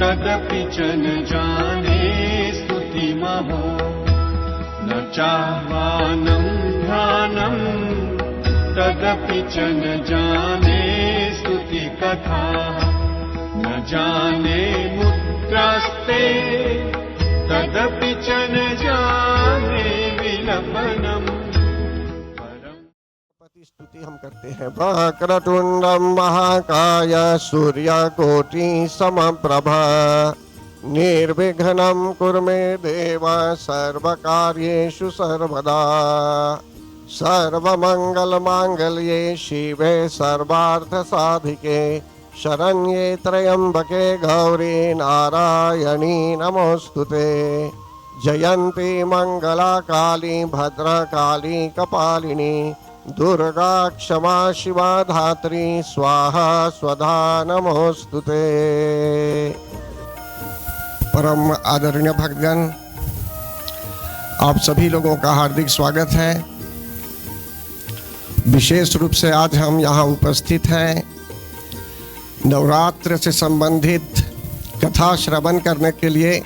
तदपि च न जाने स्तुतिमहो न चाह्वानं ध्यानं तदपि च न जाने स्तुति कथा न जाने मुद्रास्ते तदपि च न जाने विलपनम्। स्तुति हम करते हैं। वक्रतुंडम महाकाय सूर्यकोटि समप्रभा निर्विघ्नं कुरु मे देव सर्वकार्येषु सर्वदा सर्वमंगलमांगल्ये शिवे सर्वार्थसाधिके शरण्ये त्र्यंबके गौरी नारायणी नमोस्तुते। जयंती मंगला काली भद्रकाली कपालिनी दुर्गा क्षमा शिवा धात्री स्वाहा स्वधा नमोस्तुते। परम आदरणीय भक्तगण, आप सभी लोगों का हार्दिक स्वागत है। विशेष रूप से आज हम यहाँ उपस्थित हैं नवरात्र से संबंधित कथा श्रवण करने के लिए।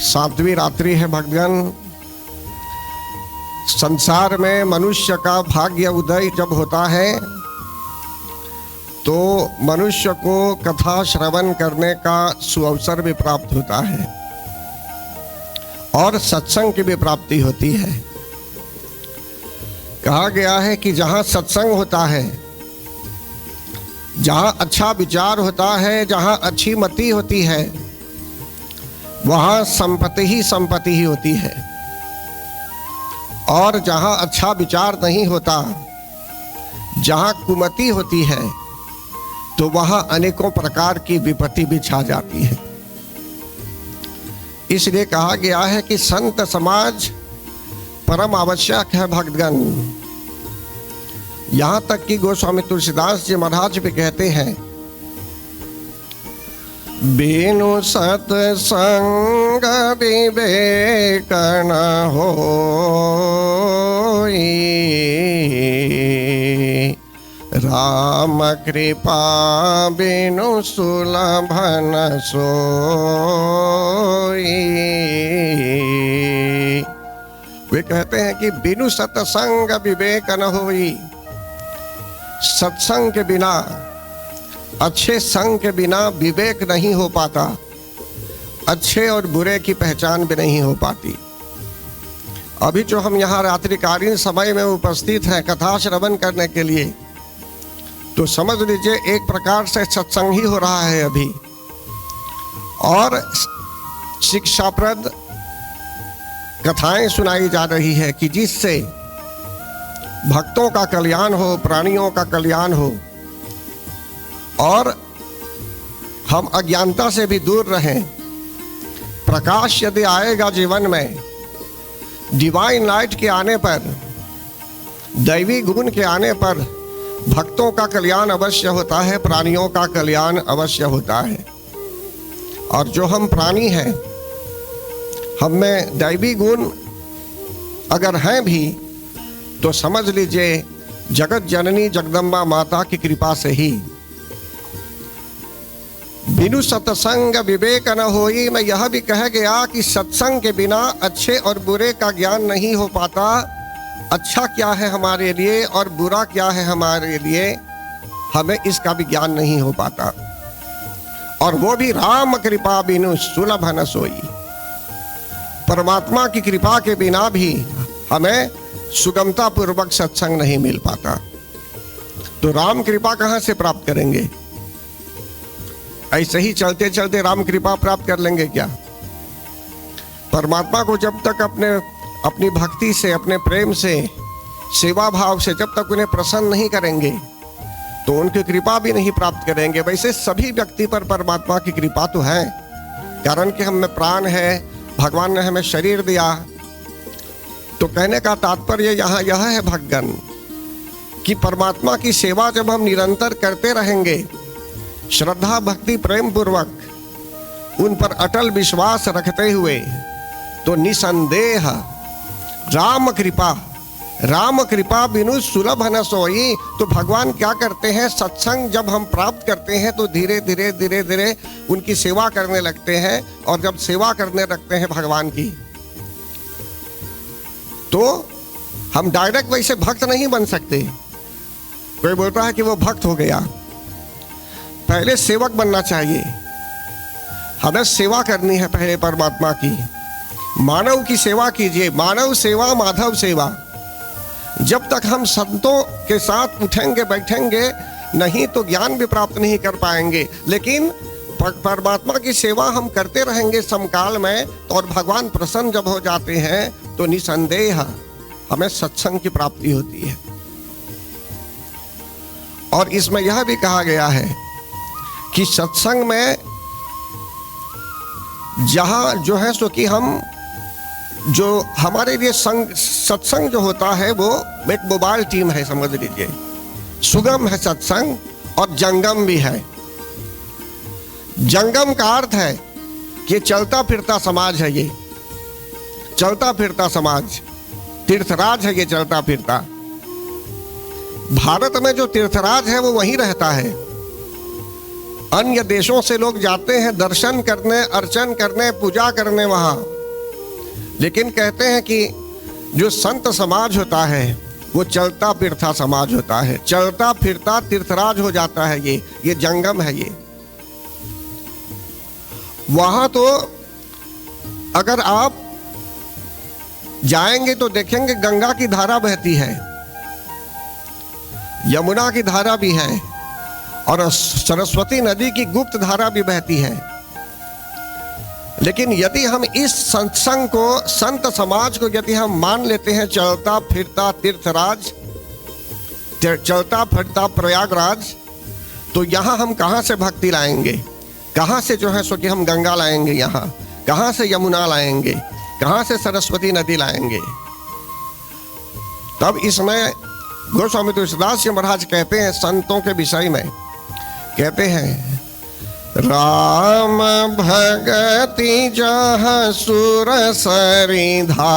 7वीं रात्रि है भक्तगण। संसार में मनुष्य का भाग्य उदय जब होता है तो मनुष्य को कथा श्रवण करने का सुअवसर भी प्राप्त होता है और सत्संग की भी प्राप्ति होती है। कहा गया है कि जहाँ सत्संग होता है, जहाँ अच्छा विचार होता है, जहाँ अच्छी मति होती है, वहाँ संपत्ति ही होती है। और जहाँ अच्छा विचार नहीं होता, जहाँ कुमति होती है, तो वहाँ अनेकों प्रकार की विपत्ति भी छा जाती है। इसलिए कहा गया है कि संत समाज परम आवश्यक है भक्तगण। यहाँ तक कि गोस्वामी तुलसीदास जी महाराज भी कहते हैं, बिनु सत्संग विवेक न होई, राम कृपा बिनु सुलभ न सोई। वे कहते हैं कि बिनु सत्संग विवेक न होई। सत्संग के बिना, अच्छे संग के बिना विवेक नहीं हो पाता, अच्छे और बुरे की पहचान भी नहीं हो पाती। अभी जो हम यहाँ रात्रिकालीन समय में उपस्थित हैं कथा श्रवण करने के लिए, तो समझ लीजिए एक प्रकार से सत्संग ही हो रहा है अभी, और शिक्षाप्रद कथाएं सुनाई जा रही है कि जिससे भक्तों का कल्याण हो, प्राणियों का कल्याण हो और हम अज्ञानता से भी दूर रहें। प्रकाश यदि आएगा जीवन में, डिवाइन लाइट के आने पर, दैवी गुण के आने पर भक्तों का कल्याण अवश्य होता है, प्राणियों का कल्याण अवश्य होता है। और जो हम प्राणी हैं, हम में दैवी गुण अगर हैं भी, तो समझ लीजिए जगत जननी जगदम्बा माता की कृपा से ही। बिनु सत्संग विवेक न होई, मैं यह भी कह गया कि सत्संग के बिना अच्छे और बुरे का ज्ञान नहीं हो पाता। अच्छा क्या है हमारे लिए और बुरा क्या है हमारे लिए, हमें इसका भी ज्ञान नहीं हो पाता। और वो भी राम कृपा बिनु सुलभ न सोई। परमात्मा की कृपा के बिना भी हमें सुगमता पूर्वक सत्संग नहीं मिल पाता। तो राम कृपा कहाँ से प्राप्त करेंगे? ऐसे ही चलते चलते राम कृपा प्राप्त कर लेंगे क्या? परमात्मा को जब तक अपनी भक्ति से, अपने प्रेम से, सेवा भाव से जब तक उन्हें प्रसन्न नहीं करेंगे, तो उनकी कृपा भी नहीं प्राप्त करेंगे। वैसे सभी व्यक्ति पर परमात्मा की कृपा तो है, कारण कि हम में प्राण है, भगवान ने हमें शरीर दिया। तो कहने का तात्पर्य यहाँ यह है भक्तगण कि परमात्मा की सेवा जब हम निरंतर करते रहेंगे, श्रद्धा भक्ति प्रेम पूर्वक, उन पर अटल विश्वास रखते हुए, तो निसंदेह राम कृपा राम कृपा बिनु सुलभ न सोई। तो भगवान क्या करते हैं, सत्संग जब हम प्राप्त करते हैं तो धीरे धीरे धीरे धीरे उनकी सेवा करने लगते हैं। और जब सेवा करने लगते हैं भगवान की, तो हम डायरेक्ट वैसे भक्त नहीं बन सकते। कोई बोलता है कि वो भक्त हो गया, पहले सेवक बनना चाहिए। हमें सेवा करनी है पहले परमात्मा की। मानव की सेवा कीजिए, मानव सेवा माधव सेवा। जब तक हम संतों के साथ उठेंगे बैठेंगे नहीं तो ज्ञान भी प्राप्त नहीं कर पाएंगे। लेकिन परमात्मा की सेवा हम करते रहेंगे समकाल में, और भगवान प्रसन्न जब हो जाते हैं तो निसंदेह हमें सत्संग की प्राप्ति होती है। और इसमें यह भी कहा गया है कि सत्संग में जहां जो है सो कि हम जो हमारे लिए सत्संग जो होता है वो एक मोबाइल टीम है, समझ लीजिए। सुगम है सत्संग और जंगम भी है। जंगम का अर्थ है कि चलता फिरता समाज है, ये चलता फिरता समाज, तीर्थराज है ये चलता फिरता। भारत में जो तीर्थराज है वो वहीं रहता है। अन्य देशों से लोग जाते हैं दर्शन करने, अर्चन करने, पूजा करने वहां। लेकिन कहते हैं कि जो संत समाज होता है वो चलता फिरता समाज होता है, चलता फिरता तीर्थराज हो जाता है। ये जंगम है। ये वहां तो अगर आप जाएंगे तो देखेंगे गंगा की धारा बहती है, यमुना की धारा भी है, और सरस्वती नदी की गुप्त धारा भी बहती है। लेकिन यदि हम इस सत्संग को, संत समाज को यदि हम मान लेते हैं चलता फिरता तीर्थराज, चलता फिरता प्रयागराज, तो यहां हम कहां से भक्ति लाएंगे, कहां से जो है सो कि हम गंगा लाएंगे, यहां कहां से यमुना लाएंगे, कहां से सरस्वती नदी लाएंगे। तब इसमें गोस्वामी तुलसीदास जी महाराज कहते हैं संतों के विषय में, कहते हैं राम भगति जहाँ सुर सरी धारा,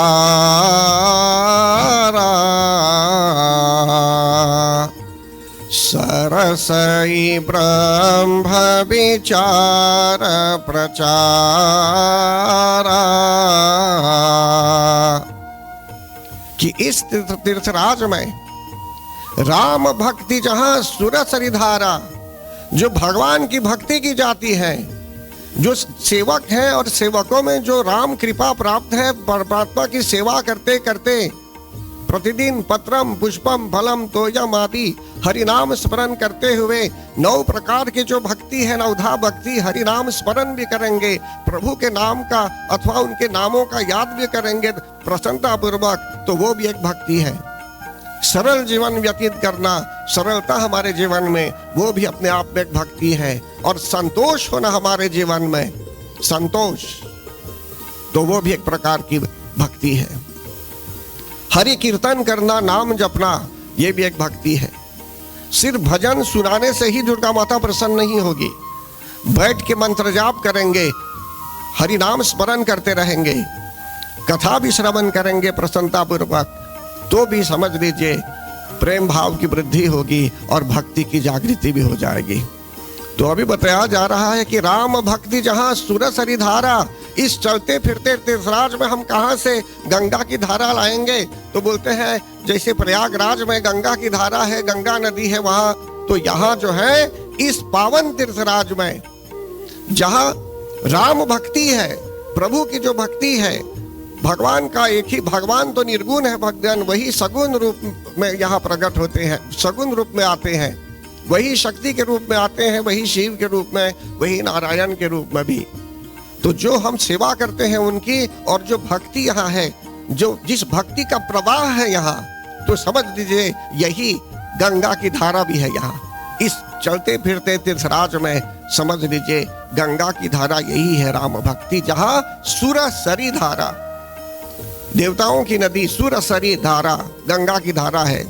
सरसई ब्रह्म विचार प्रचारा। कि इस तीर्थराज में राम भक्ति जहाँ सुर सरी धारा, जो भगवान की भक्ति की जाती है, जो सेवक हैं और सेवकों में जो राम कृपा प्राप्त है, परमात्मा की सेवा करते करते प्रतिदिन पत्रम पुष्पम फलम तोयम आदि हरिनाम स्मरण करते हुए 9 प्रकार की जो भक्ति है, नवधा भक्ति, हरिनाम स्मरण भी करेंगे, प्रभु के नाम का अथवा उनके नामों का याद भी करेंगे प्रसन्नता पूर्वक, तो वो भी एक भक्ति है। सरल जीवन व्यतीत करना, सरलता हमारे जीवन में, वो भी अपने आप में एक भक्ति है। और संतोष होना हमारे जीवन में, संतोष, तो वो भी एक प्रकार की भक्ति है। हरि कीर्तन करना, नाम जपना, ये भी एक भक्ति है। सिर्फ भजन सुनाने से ही दुर्गा माता प्रसन्न नहीं होगी। बैठ के मंत्र जाप करेंगे, हरि नाम स्मरण करते रहेंगे, कथा भी श्रवण करेंगे प्रसन्नता पूर्वक, तो भी समझ लीजिए प्रेम भाव की वृद्धि होगी और भक्ति की जागृति भी हो जाएगी। तो अभी बताया जा रहा है कि राम भक्ति जहाँ सुर सरी धारा, इस चलते फिरते तीर्थराज में हम कहाँ से गंगा की धारा लाएंगे? तो बोलते हैं जैसे प्रयागराज में गंगा की धारा है, गंगा नदी है वहाँ, तो यहाँ जो है इस पावन तीर्थराज में जहाँ राम भक्ति है, प्रभु की जो भक्ति है, भगवान का एक ही, भगवान तो निर्गुण है, भगवान वही सगुण रूप में यहाँ प्रकट होते हैं, सगुण रूप में आते हैं, वही शक्ति के रूप में आते हैं, वही शिव के रूप में, वही नारायण के रूप में भी। तो जो हम सेवा करते हैं उनकी, और जो भक्ति यहाँ है, जो जिस भक्ति का प्रवाह है यहाँ, तो समझ लीजिए यही गंगा की धारा भी है यहाँ। इस चलते फिरते तीर्थराज में समझ लीजिए गंगा की धारा यही है राम भक्ति, जहाँ सुर सरी धारा, देवताओं की नदी सुरसरी धारा गंगा की धारा है।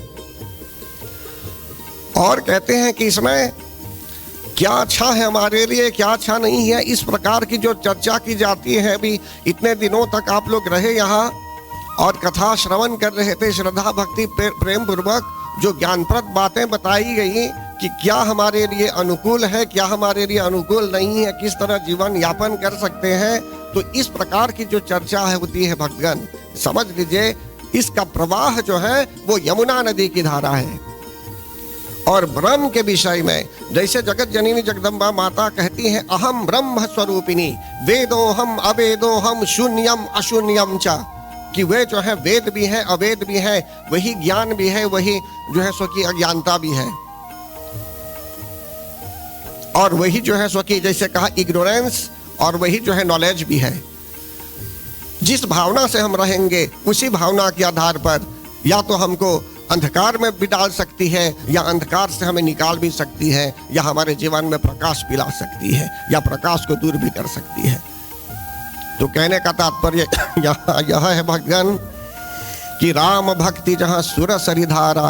और कहते हैं कि इसमें क्या अच्छा है हमारे लिए, क्या अच्छा नहीं है, इस प्रकार की जो चर्चा की जाती है। भी इतने दिनों तक आप लोग रहे यहाँ और कथा श्रवण कर रहे थे, श्रद्धा भक्ति प्रेम पूर्वक जो ज्ञानप्रद बातें बताई गई कि क्या हमारे लिए अनुकूल है, क्या हमारे लिए अनुकूल नहीं है, किस तरह जीवन यापन कर सकते हैं। तो इस प्रकार की जो चर्चा है होती है भक्तगण, समझ लीजिए इसका प्रवाह जो है वो यमुना नदी की धारा है। और ब्रह्म के विषय में जैसे जगत जननी जगदम्बा माता कहती हैं अहम ब्रह्म स्वरूपिणी वेदोहम अवेदोहम शून्यम अशून्यम च, कि वे जो है वेद भी है अवेद भी है, वही ज्ञान भी है, वही जो है सो की अज्ञानता भी है, और वही जो है सो की जैसे कहा इग्नोरेंस, और वही जो है नॉलेज भी है। जिस भावना से हम रहेंगे उसी भावना के आधार पर या तो हमको अंधकार में भी डाल सकती है, या अंधकार से हमें निकाल भी सकती है, या हमारे जीवन में प्रकाश पिला सकती है, या प्रकाश को दूर भी कर सकती है। तो कहने का तात्पर्य यह है भगवान कि राम भक्ति जहाँ सुर सरिधारा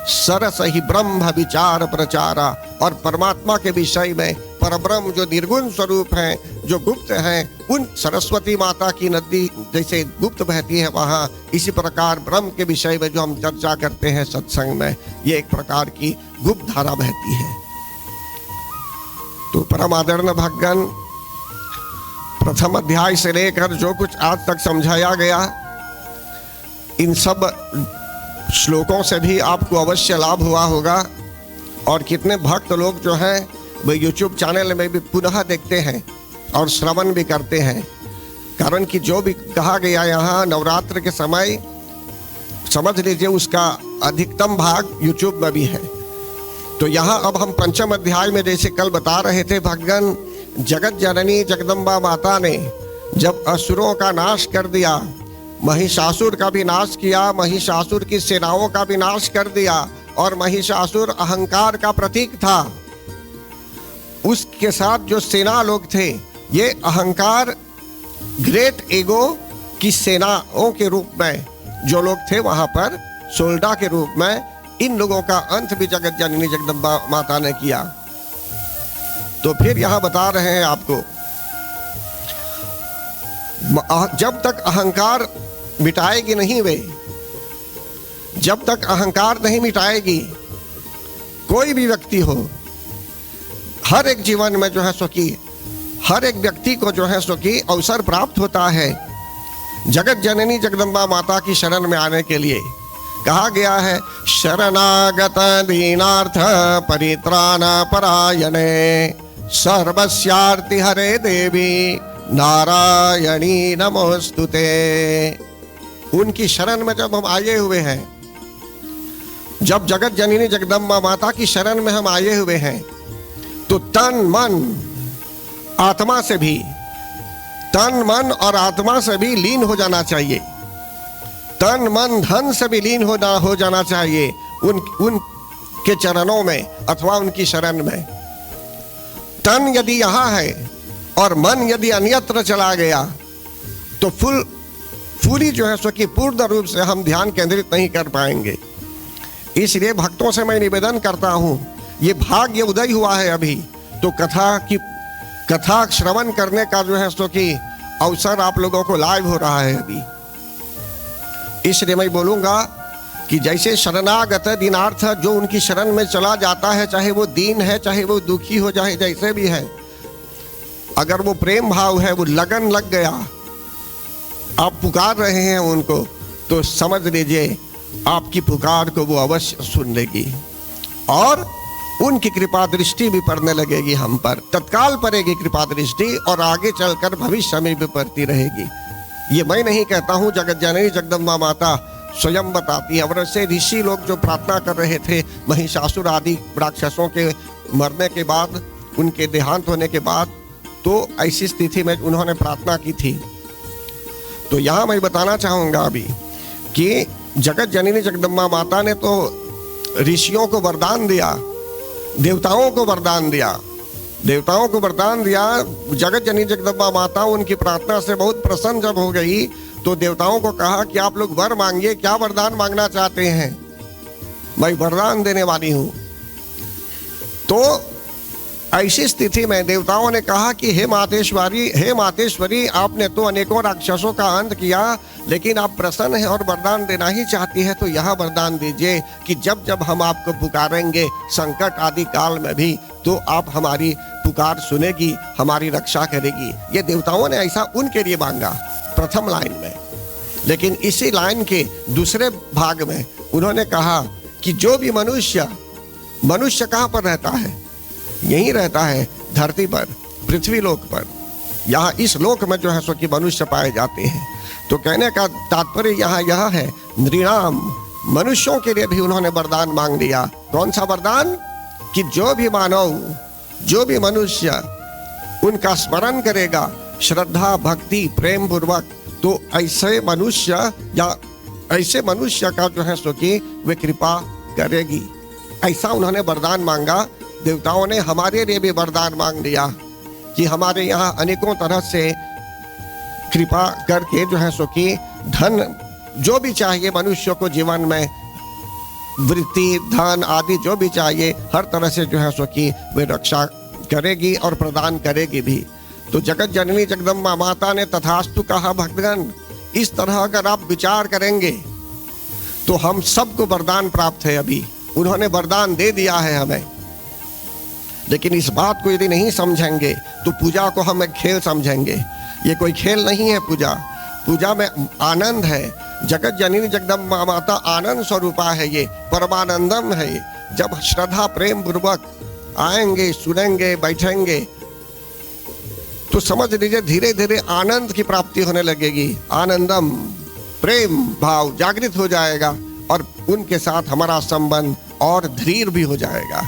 सरस ही ब्रह्म विचार प्रचारा, और परमात्मा के विषय में परब्रह्म जो निर्गुण स्वरूप है, जो गुप्त है, उन सरस्वती माता की नदी जैसे गुप्त बहती है वहाँ, इसी प्रकार ब्रह्म के विषय में जो हम चर्चा करते हैं सत्संग में, ये एक प्रकार की गुप्त धारा बहती है। तो परम आदरणीय भक्तगण, प्रथम अध्याय से लेकर जो कुछ आज तक समझाया गया, इन सब श्लोकों से भी आपको अवश्य लाभ हुआ होगा। और कितने भक्त लोग जो हैं वो यूट्यूब चैनल में भी पुनः देखते हैं और श्रवण भी करते हैं, कारण कि जो भी कहा गया यहाँ नवरात्र के समय, समझ लीजिए उसका अधिकतम भाग यूट्यूब में भी है। तो यहाँ अब हम पंचम अध्याय में जैसे कल बता रहे थे भगवान, जगत जननी जगदम्बा माता ने जब असुरों का नाश कर दिया, महिषासुर का भी नाश किया, महिषासुर की सेनाओं का भी नाश कर दिया, और महिषासुर अहंकार का प्रतीक था, उसके साथ जो सेना लोग थे ये अहंकार ग्रेट ईगो की सेनाओं के रूप में जो लोग थे वहां पर सोल्डा के रूप में, इन लोगों का अंत भी जगत जननी जगदम्बा माता ने किया। तो फिर यहां बता रहे हैं आपको, जब तक अहंकार मिटाएगी नहीं वे, जब तक अहंकार नहीं मिटाएगी, कोई भी व्यक्ति हो, हर एक जीवन में जो है सो की हर एक व्यक्ति को जो है सो की अवसर प्राप्त होता है जगत जननी जगदम्बा माता की शरण में आने के लिए। कहा गया है शरणागत दीनार्थ परित्राण परायणे सर्वस्यार्ति हरे देवी नारायणी नमोस्तुते। उनकी शरण में जब हम आए हुए हैं, जब जगत जननी जगदम्बा माता की शरण में हम आए हुए हैं, तो तन मन आत्मा से भी, तन मन और आत्मा से भी लीन हो जाना चाहिए, तन मन धन से भी लीन हो जाना चाहिए उनके चरणों में अथवा उनकी शरण में। तन यदि यहाँ है और मन यदि अन्यत्र चला गया तो पूरी जो है सो कि पूर्ण रूप से हम ध्यान केंद्रित नहीं कर पाएंगे। इसलिए भक्तों से मैं निवेदन करता हूँ, ये भाग्य उदय हुआ है अभी, तो कथा श्रवण करने का जो है सो कि अवसर आप लोगों को लाइव हो रहा है अभी। इसलिए मैं बोलूँगा कि जैसे शरणागत दीनार्थ जो उनकी शरण में चला जाता है, चाहे वो दीन है, चाहे वो दुखी हो जाए, जैसे भी है, अगर वो प्रेम भाव है, वो लगन लग गया, आप पुकार रहे हैं उनको, तो समझ लीजिए आपकी पुकार को वो अवश्य सुन लेगी और उनकी कृपा दृष्टि भी पड़ने लगेगी हम पर, तत्काल पड़ेगी कृपा दृष्टि और आगे चलकर भविष्य में भी पड़ती रहेगी। ये मैं नहीं कहता हूँ, जगत जननी जगदम्बा माता स्वयं बताती है। और ऐसे ऋषि लोग जो प्रार्थना कर रहे थे महिषासुर आदि राक्षसों के मरने के बाद, उनके देहांत होने के बाद, तो ऐसी स्थिति में उन्होंने प्रार्थना की थी। तो यहाँ मैं बताना चाहूँगा अभी कि जगत जननी जगदम्बा माता ने तो ऋषियों को वरदान दिया, देवताओं को वरदान दिया, देवताओं को वरदान दिया। जगत जननी जगदम्बा माता उनकी प्रार्थना से बहुत प्रसन्न जब हो गई तो देवताओं को कहा कि आप लोग वर मांगिए, क्या वरदान मांगना चाहते हैं, मैं वरदान देने वाली हूँ। तो ऐसी स्थिति में देवताओं ने कहा कि हे मातेश्वरी, आपने तो अनेकों राक्षसों का अंत किया, लेकिन आप प्रसन्न हैं और वरदान देना ही चाहती है, तो यह वरदान दीजिए कि जब जब हम आपको पुकारेंगे संकट आदि काल में भी, तो आप हमारी पुकार सुनेगी, हमारी रक्षा करेगी। ये देवताओं ने ऐसा उनके लिए मांगा प्रथम लाइन में। लेकिन इसी लाइन के दूसरे भाग में उन्होंने कहा कि जो भी मनुष्य कहाँ पर रहता है? यहीं रहता है धरती पर, पृथ्वी लोक पर। यहाँ इस लोक में जो है सो कि मनुष्य पाए जाते हैं। तो कहने का तात्पर्य यहाँ यह है, नृणाम, मनुष्यों के लिए भी उन्होंने वरदान मांग लिया। कौन सा वरदान? कि जो भी मानव, जो भी मनुष्य उनका स्मरण करेगा श्रद्धा भक्ति प्रेम पूर्वक, तो ऐसे मनुष्य का जो है सो कि वे कृपा करेगी। ऐसा उन्होंने वरदान मांगा। देवताओं ने हमारे लिए भी वरदान मांग लिया कि हमारे यहाँ अनेकों तरह से कृपा करके जो है सो कि धन जो भी चाहिए मनुष्य को जीवन में, वृत्ति धन आदि जो भी चाहिए, हर तरह से जो है सो कि वे रक्षा करेगी और प्रदान करेगी भी। तो जगत जननी जगदम्बा माता ने तथास्तु कहा। भक्तगण, इस तरह अगर आप विचार करेंगे तो हम सबको वरदान प्राप्त है। अभी उन्होंने वरदान दे दिया है हमें, लेकिन इस बात को यदि नहीं समझेंगे तो पूजा को हम एक खेल समझेंगे। ये कोई खेल नहीं है। पूजा में आनंद है। जगत जननी जगदम्बा माता आनंद स्वरूपा है, ये परमानंदम है। जब श्रद्धा प्रेम पूर्वक आएंगे, सुनेंगे, बैठेंगे, तो समझ लीजिए धीरे धीरे आनंद की प्राप्ति होने लगेगी। आनंदम, प्रेम भाव जागृत हो जाएगा और उनके साथ हमारा संबंध और दृढ़ भी हो जाएगा।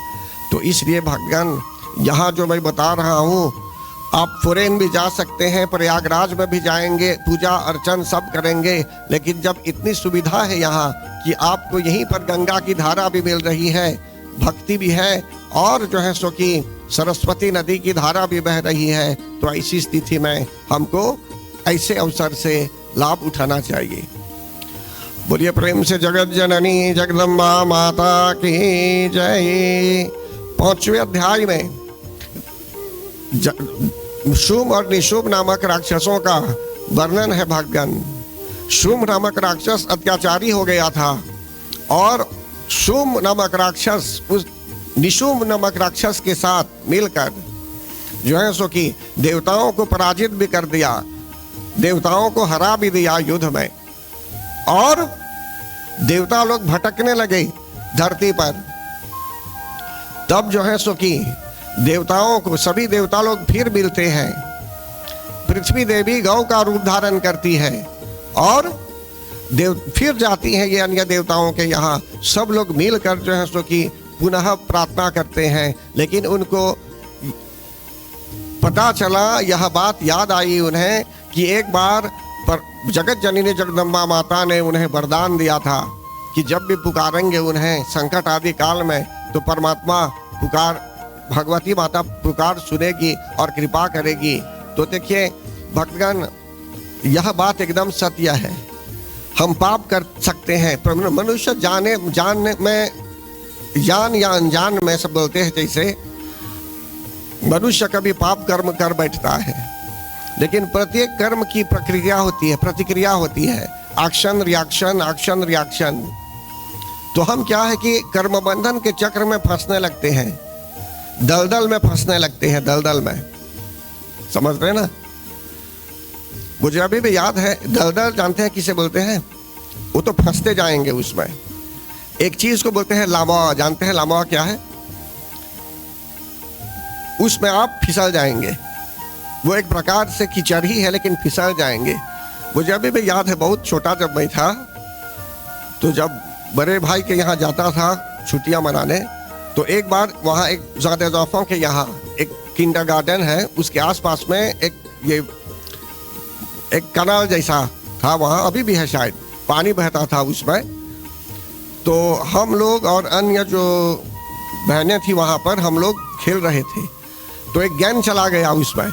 तो इसलिए भगवान, यहाँ जो मैं बता रहा हूँ, आप फॉरेन भी जा सकते हैं, प्रयागराज में भी जाएंगे, पूजा अर्चन सब करेंगे, लेकिन जब इतनी सुविधा है यहाँ कि आपको यहीं पर गंगा की धारा भी मिल रही है, भक्ति भी है, और जो है सो कि सरस्वती नदी की धारा भी बह रही है, तो ऐसी स्थिति में हमको ऐसे अवसर से लाभ उठाना चाहिए। बोलिए प्रेम से जगत जननी जगदम्बा माता की जय। 5वें अध्याय में शुंभ और निशुंभ नामक राक्षसों का वर्णन है। भगवान, शुंभ नामक राक्षस अत्याचारी हो गया था और शुंभ नामक राक्षस उस निशुंभ नामक राक्षस के साथ मिलकर जो है सो कि देवताओं को पराजित भी कर दिया, देवताओं को हरा भी दिया युद्ध में, और देवता लोग भटकने लगे धरती पर। तब जो है सो कि देवताओं को सभी देवता लोग फिर मिलते हैं। पृथ्वी देवी गौ का रूप धारण करती है और फिर जाती है ये अन्य देवताओं के यहाँ। सब लोग मिलकर जो है सो कि पुनः प्रार्थना करते हैं, लेकिन उनको पता चला, यह बात याद आई उन्हें कि एक बार जगत जननी जगदम्बा माता ने उन्हें वरदान दिया था कि जब भी पुकारेंगे उन्हें संकट आदि काल में, तो परमात्मा भगवती माता पुकार सुनेगी और कृपा करेगी। तो देखिए भक्तगण, यह बात एकदम सत्य है। हम पाप कर सकते हैं, पर मनुष्य जानने में, जान या अनजान में सब बोलते हैं, जैसे मनुष्य कभी पाप कर्म कर बैठता है, लेकिन प्रत्येक कर्म की प्रक्रिया होती है, प्रतिक्रिया होती है, एक्शन रिएक्शन, एक्शन रिएक्शन। तो हम क्या है कि कर्म बंधन के चक्र में फंसने लगते हैं, दलदल में फंसने लगते हैं, दलदल में, समझ रहे ना। मुझे अभी भी याद है, दलदल जानते हैं किसे बोलते हैं? वो तो फंसते जाएंगे उसमें। एक चीज को बोलते हैं लामा, जानते हैं लामा क्या है? उसमें आप फिसल जाएंगे। वो एक प्रकार से कीचड़ ही है, लेकिन फिसल जाएंगे। मुझे अभी भी याद है, बहुत छोटा जब मैं था, तो जब बड़े भाई के यहाँ जाता था छुट्टियां मनाने, तो एक बार वहाँ एक ज़ादे के यहाँ एक किंडरगार्टन है, उसके आसपास में एक कनाल जैसा था, वहाँ अभी भी है शायद, पानी बहता था उसमें। तो हम लोग और अन्य जो बहनें थी वहाँ पर, हम लोग खेल रहे थे। तो एक गेंद चला गया उसमें,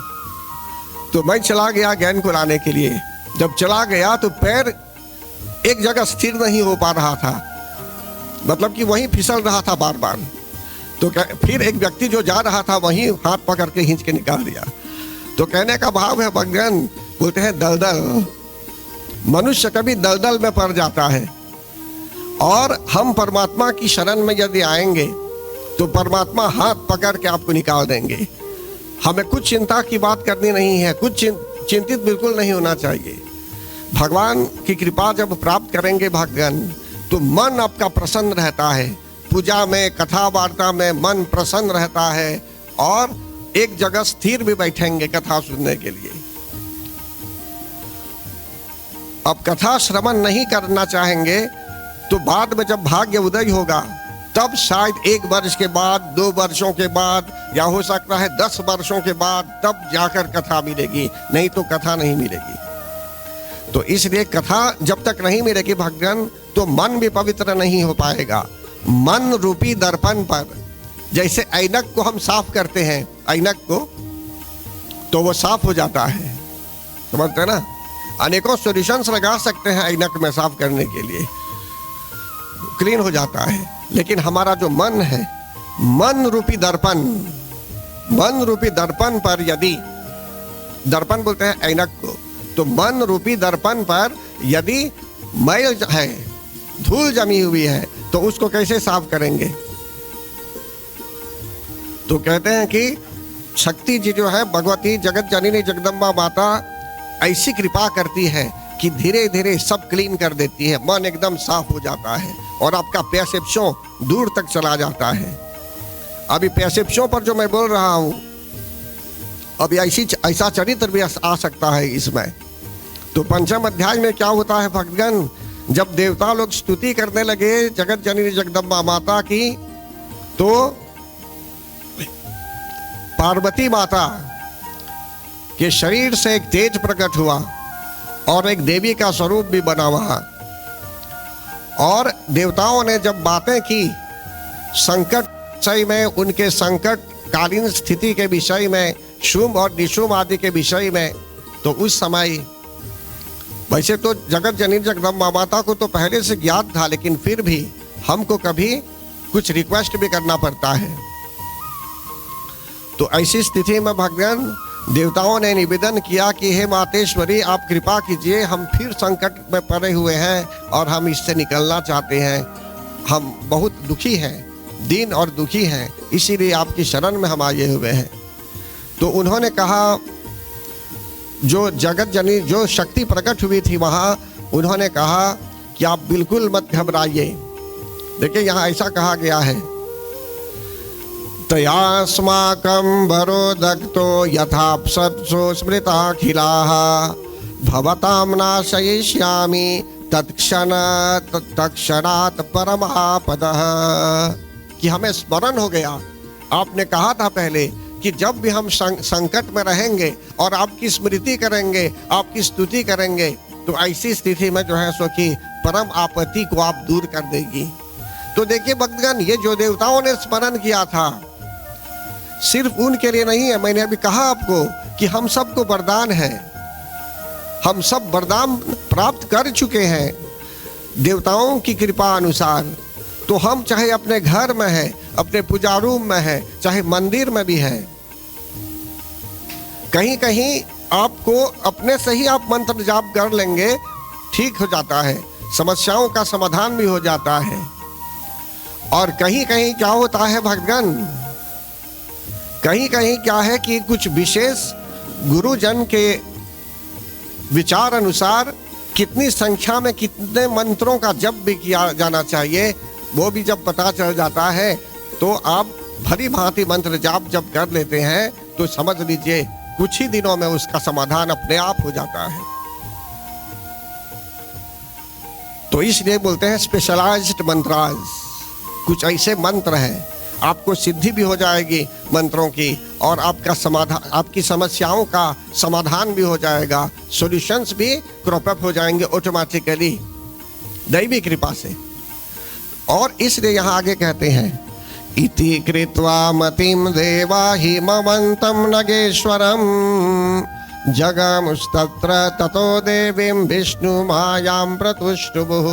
तो मैं चला गया गेंद को लाने के लिए। जब चला गया तो पैर एक जगह स्थिर नहीं हो पा रहा था, मतलब कि वहीं फिसल रहा था बार बार। तो फिर एक व्यक्ति जो जा रहा था वहीं हाथ पकड़ के खींच के निकाल दिया। तो कहने का भाव है भगवान बोलते हैं दलदल, मनुष्य कभी दलदल में पड़ जाता है, और हम परमात्मा की शरण में यदि आएंगे तो परमात्मा हाथ पकड़ के आपको निकाल देंगे। हमें कुछ चिंता की बात करनी नहीं है, कुछ चिंतित बिल्कुल नहीं होना चाहिए। भगवान की कृपा जब प्राप्त करेंगे भगवान, तो मन आपका प्रसन्न रहता है, पूजा में कथा वार्ता में मन प्रसन्न रहता है, और एक जगह स्थिर भी बैठेंगे कथा सुनने के लिए। अब कथा श्रवण नहीं करना चाहेंगे तो बाद में जब भाग्य उदय होगा तब शायद 1 वर्ष के बाद, 2 वर्षों के बाद, या हो सकता है 10 वर्षों के बाद तब जाकर कथा मिलेगी, नहीं तो कथा नहीं मिलेगी। तो इसलिए कथा जब तक नहीं मिलेगी भगवान, तो मन भी पवित्र नहीं हो पाएगा। मन रूपी दर्पण पर जैसे ऐनक को हम साफ करते हैं, ऐनक को, तो वो साफ हो जाता है, समझते ना। अनेकों सॉल्यूशंस लगा सकते हैं ऐनक में साफ करने के लिए, क्लीन हो जाता है। लेकिन हमारा जो मन है, मन रूपी दर्पण, मन रूपी दर्पण पर यदि, दर्पण बोलते हैं ऐनक को, तो मन रूपी दर्पण पर यदि मैल है, धूल जमी हुई है, तो उसको कैसे साफ करेंगे? तो कहते हैं कि शक्ति जी जो है, भगवती जगत जननी जगदम्बा माता ऐसी कृपा करती है कि धीरे धीरे सब क्लीन कर देती है, मन एकदम साफ हो जाता है और आपका परसेप्शन दूर तक चला जाता है। अभी परसेप्शन पर जो मैं बोल रहा हूं, अभी ऐसा चरित्र भी आ सकता है इसमें। तो 5वें अध्याय में क्या होता है भक्तगण, जब देवता लोग स्तुति करने लगे जगत जननी जगदम्बा माता की, तो पार्वती माता के शरीर से एक तेज प्रकट हुआ और एक देवी का स्वरूप भी बना वहां। और देवताओं ने जब बातें की संकट विषय में, उनके संकट कालीन स्थिति के विषय में, शुभ और निशुभ आदि के विषय में, तो उस समय वैसे तो जगत जननी जगदम्बा माता को तो पहले से ज्ञात था, लेकिन फिर भी हमको कभी कुछ रिक्वेस्ट भी करना पड़ता है। तो ऐसी स्थिति में भगवान देवताओं ने निवेदन किया कि हे मातेश्वरी, आप कृपा कीजिए, हम फिर संकट में पड़े हुए हैं और हम इससे निकलना चाहते हैं, हम बहुत दुखी हैं, दीन और दुखी हैं, इसीलिए आपकी शरण में हम आए हुए हैं। तो उन्होंने कहा, जो जगत जननी जो शक्ति प्रकट हुई थी वहाँ, उन्होंने कहा कि आप बिल्कुल मत घबराइए। देखिए यहाँ ऐसा कहा गया है, तयास्माकं वरो दग्धो यथाप्सत्सु स्मृताखिलाः भवतां नाशयिष्यामि तत्क्षणात् परमापदः। कि हमें स्मरण हो गया, आपने कहा था पहले कि जब भी हम संकट में रहेंगे और आपकी स्मृति करेंगे, आपकी स्तुति करेंगे, तो ऐसी स्थिति में जो है सो कि परम आपत्ति को आप दूर कर देगी। तो देखिए भक्तगण, ये जो देवताओं ने स्मरण किया था सिर्फ उनके लिए नहीं है। मैंने अभी कहा आपको कि हम सबको वरदान है, हम सब वरदान प्राप्त कर चुके हैं देवताओं की कृपा अनुसार। तो हम चाहे अपने घर में है, अपने पूजा रूम में है, चाहे मंदिर में भी है, कहीं कहीं आपको अपने से ही आप मंत्र जाप कर लेंगे, ठीक हो जाता है, समस्याओं का समाधान भी हो जाता है। और कहीं कहीं क्या होता है भक्तगण, कहीं कहीं क्या है कि कुछ विशेष गुरुजन के विचार अनुसार कितनी संख्या में कितने मंत्रों का जप भी किया जाना चाहिए, वो भी जब पता चल जाता है, तो आप भली भांति मंत्र जाप जब कर लेते हैं, तो समझ लीजिए कुछ ही दिनों में उसका समाधान अपने आप हो जाता है। तो इसलिए बोलते हैं स्पेशलाइज्ड मंत्राज, कुछ ऐसे मंत्र हैं, आपको सिद्धि भी हो जाएगी मंत्रों की, और आपका समाधान, आपकी समस्याओं का समाधान भी हो जाएगा, सॉल्यूशंस भी क्रॉप अप हो जाएंगे ऑटोमेटिकली दैवी कृपा से। और इसलिए यहाँ आगे कहते हैं, इति कृत्वा मतिम देवा हिमवंतम नगेश्वरम जगमुस्तत्र ततो देवीं विष्णु मायां प्रतुष्टुभुः।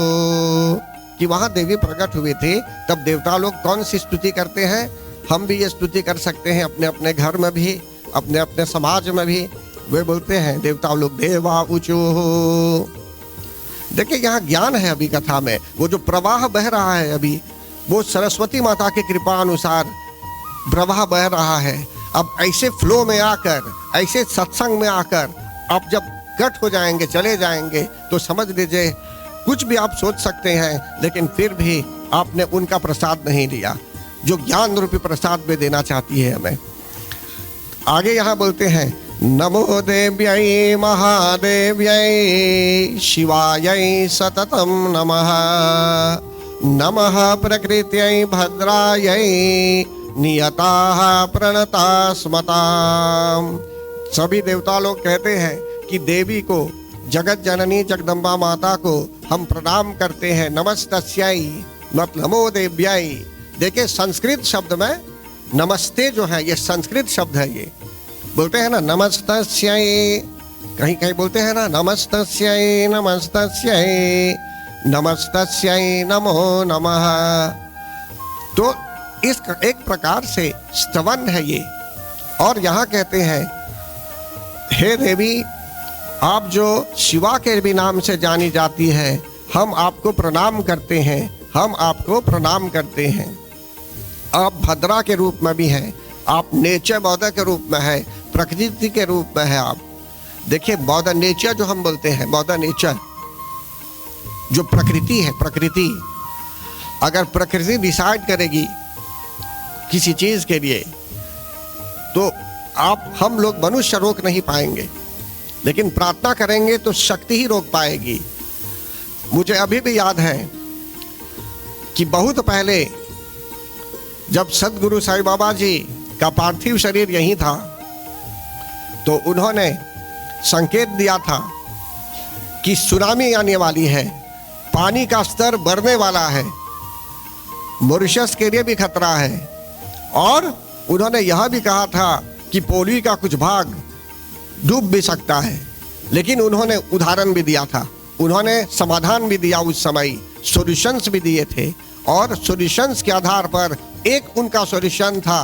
कि वहां देवी प्रकट हुए थे, तब देवता लोग कौन सी स्तुति करते हैं, हम भी ये स्तुति कर सकते हैं अपने अपने घर में भी, अपने अपने समाज में भी। वे बोलते हैं देवता लोग देवा ऊंचो। देखिए यहाँ ज्ञान है अभी कथा में, वो जो प्रवाह बह रहा है अभी, वो सरस्वती माता की कृपा अनुसार प्रवाह बह रहा है। अब ऐसे फ्लो में आकर, ऐसे सत्संग में आकर आप जब कट हो जाएंगे, चले जाएंगे, तो समझ लीजिए कुछ भी आप सोच सकते हैं, लेकिन फिर भी आपने उनका प्रसाद नहीं लिया जो ज्ञान रूपी प्रसाद में देना चाहती है हमें। आगे यहाँ बोलते हैं नमो देव्यै महादेव्यै शिवायै सततं नमः, नमः प्रकृत्यै भद्रायै नियताः प्रणता स्मताम्। सभी देवता लोग कहते हैं कि देवी को, जगत जननी जगदम्बा माता को हम प्रणाम करते हैं। नमस्तस्यै मतलब नमो देव्यै। देखिए संस्कृत शब्द में नमस्ते जो है ये संस्कृत शब्द है। ये बोलते हैं ना नमस्तस्यै, कहीं कहीं बोलते हैं ना नमस्तस्यै नमस्तस्यै नमस्तस्यै नमो नमः। तो इस एक प्रकार से स्तवन है ये। और यहाँ कहते हैं हे देवी, आप जो शिवा के भी नाम से जानी जाती है, हम आपको प्रणाम करते हैं, हम आपको प्रणाम करते हैं। आप भद्रा के रूप में भी हैं, आप नेचर बौद्ध के रूप में है, प्रकृति के रूप में है आप। देखिए बौद्ध नेचर जो हम बोलते हैं, बौद्ध नेचर जो प्रकृति है, प्रकृति अगर प्रकृति डिसाइड करेगी किसी चीज के लिए तो हम लोग मनुष्य रोक नहीं पाएंगे, लेकिन प्रार्थना करेंगे तो शक्ति ही रोक पाएगी। मुझे अभी भी याद है कि बहुत पहले जब सदगुरु साईं बाबा जी का पार्थिव शरीर यहीं था, तो उन्होंने संकेत दिया था कि सुनामी आने वाली है, पानी का स्तर बढ़ने वाला है, मॉरिशस के लिए भी खतरा है। और उन्होंने यह भी कहा था कि पोली का कुछ भाग डूब भी सकता है। लेकिन उन्होंने उदाहरण भी दिया था, उन्होंने समाधान भी दिया, उस समय सॉल्यूशंस भी दिए थे। और सॉल्यूशंस के आधार पर एक उनका सॉल्यूशन था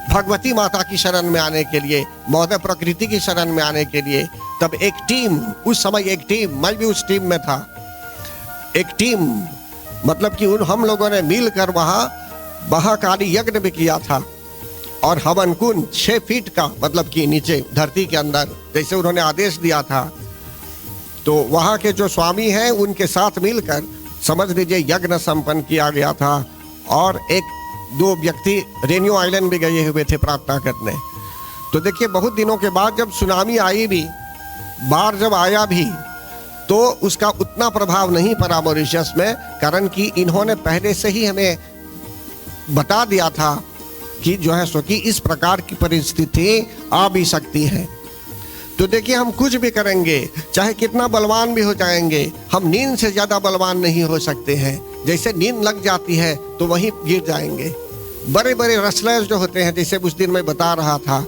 भगवती माता की शरण में आने के लिए, मौद प्रकृति की शरण में आने के लिए। तब एक टीम, उस समय एक टीम, मैं भी उस टीम में था, एक टीम मतलब कि हम लोगों ने मिलकर वहाँ महाकाली यज्ञ भी किया था। और हवन कुंड 6 फीट का, मतलब कि नीचे धरती के अंदर, जैसे उन्होंने आदेश दिया था, तो वहाँ के जो स्वामी हैं उनके साथ मिलकर समझ लीजिए यज्ञ संपन्न किया गया था। और 1-2 व्यक्ति रेन्यू आइलैंड भी गए हुए थे प्रार्थना करने। तो देखिए बहुत दिनों के बाद जब सुनामी आई भी, बाढ़ जब आया भी, तो उसका उतना प्रभाव नहीं पड़ा मॉरिशस में, कारण कि इन्होंने पहले से ही हमें बता दिया था कि जो है सो कि इस प्रकार की परिस्थिति आ भी सकती है। तो देखिए हम कुछ भी करेंगे, चाहे कितना बलवान भी हो जाएंगे, हम नींद से ज्यादा बलवान नहीं हो सकते हैं। जैसे नींद लग जाती है तो वहीं गिर जाएंगे। बड़े बड़े रसलर्स जो होते हैं, जैसे उस दिन मैं बता रहा था,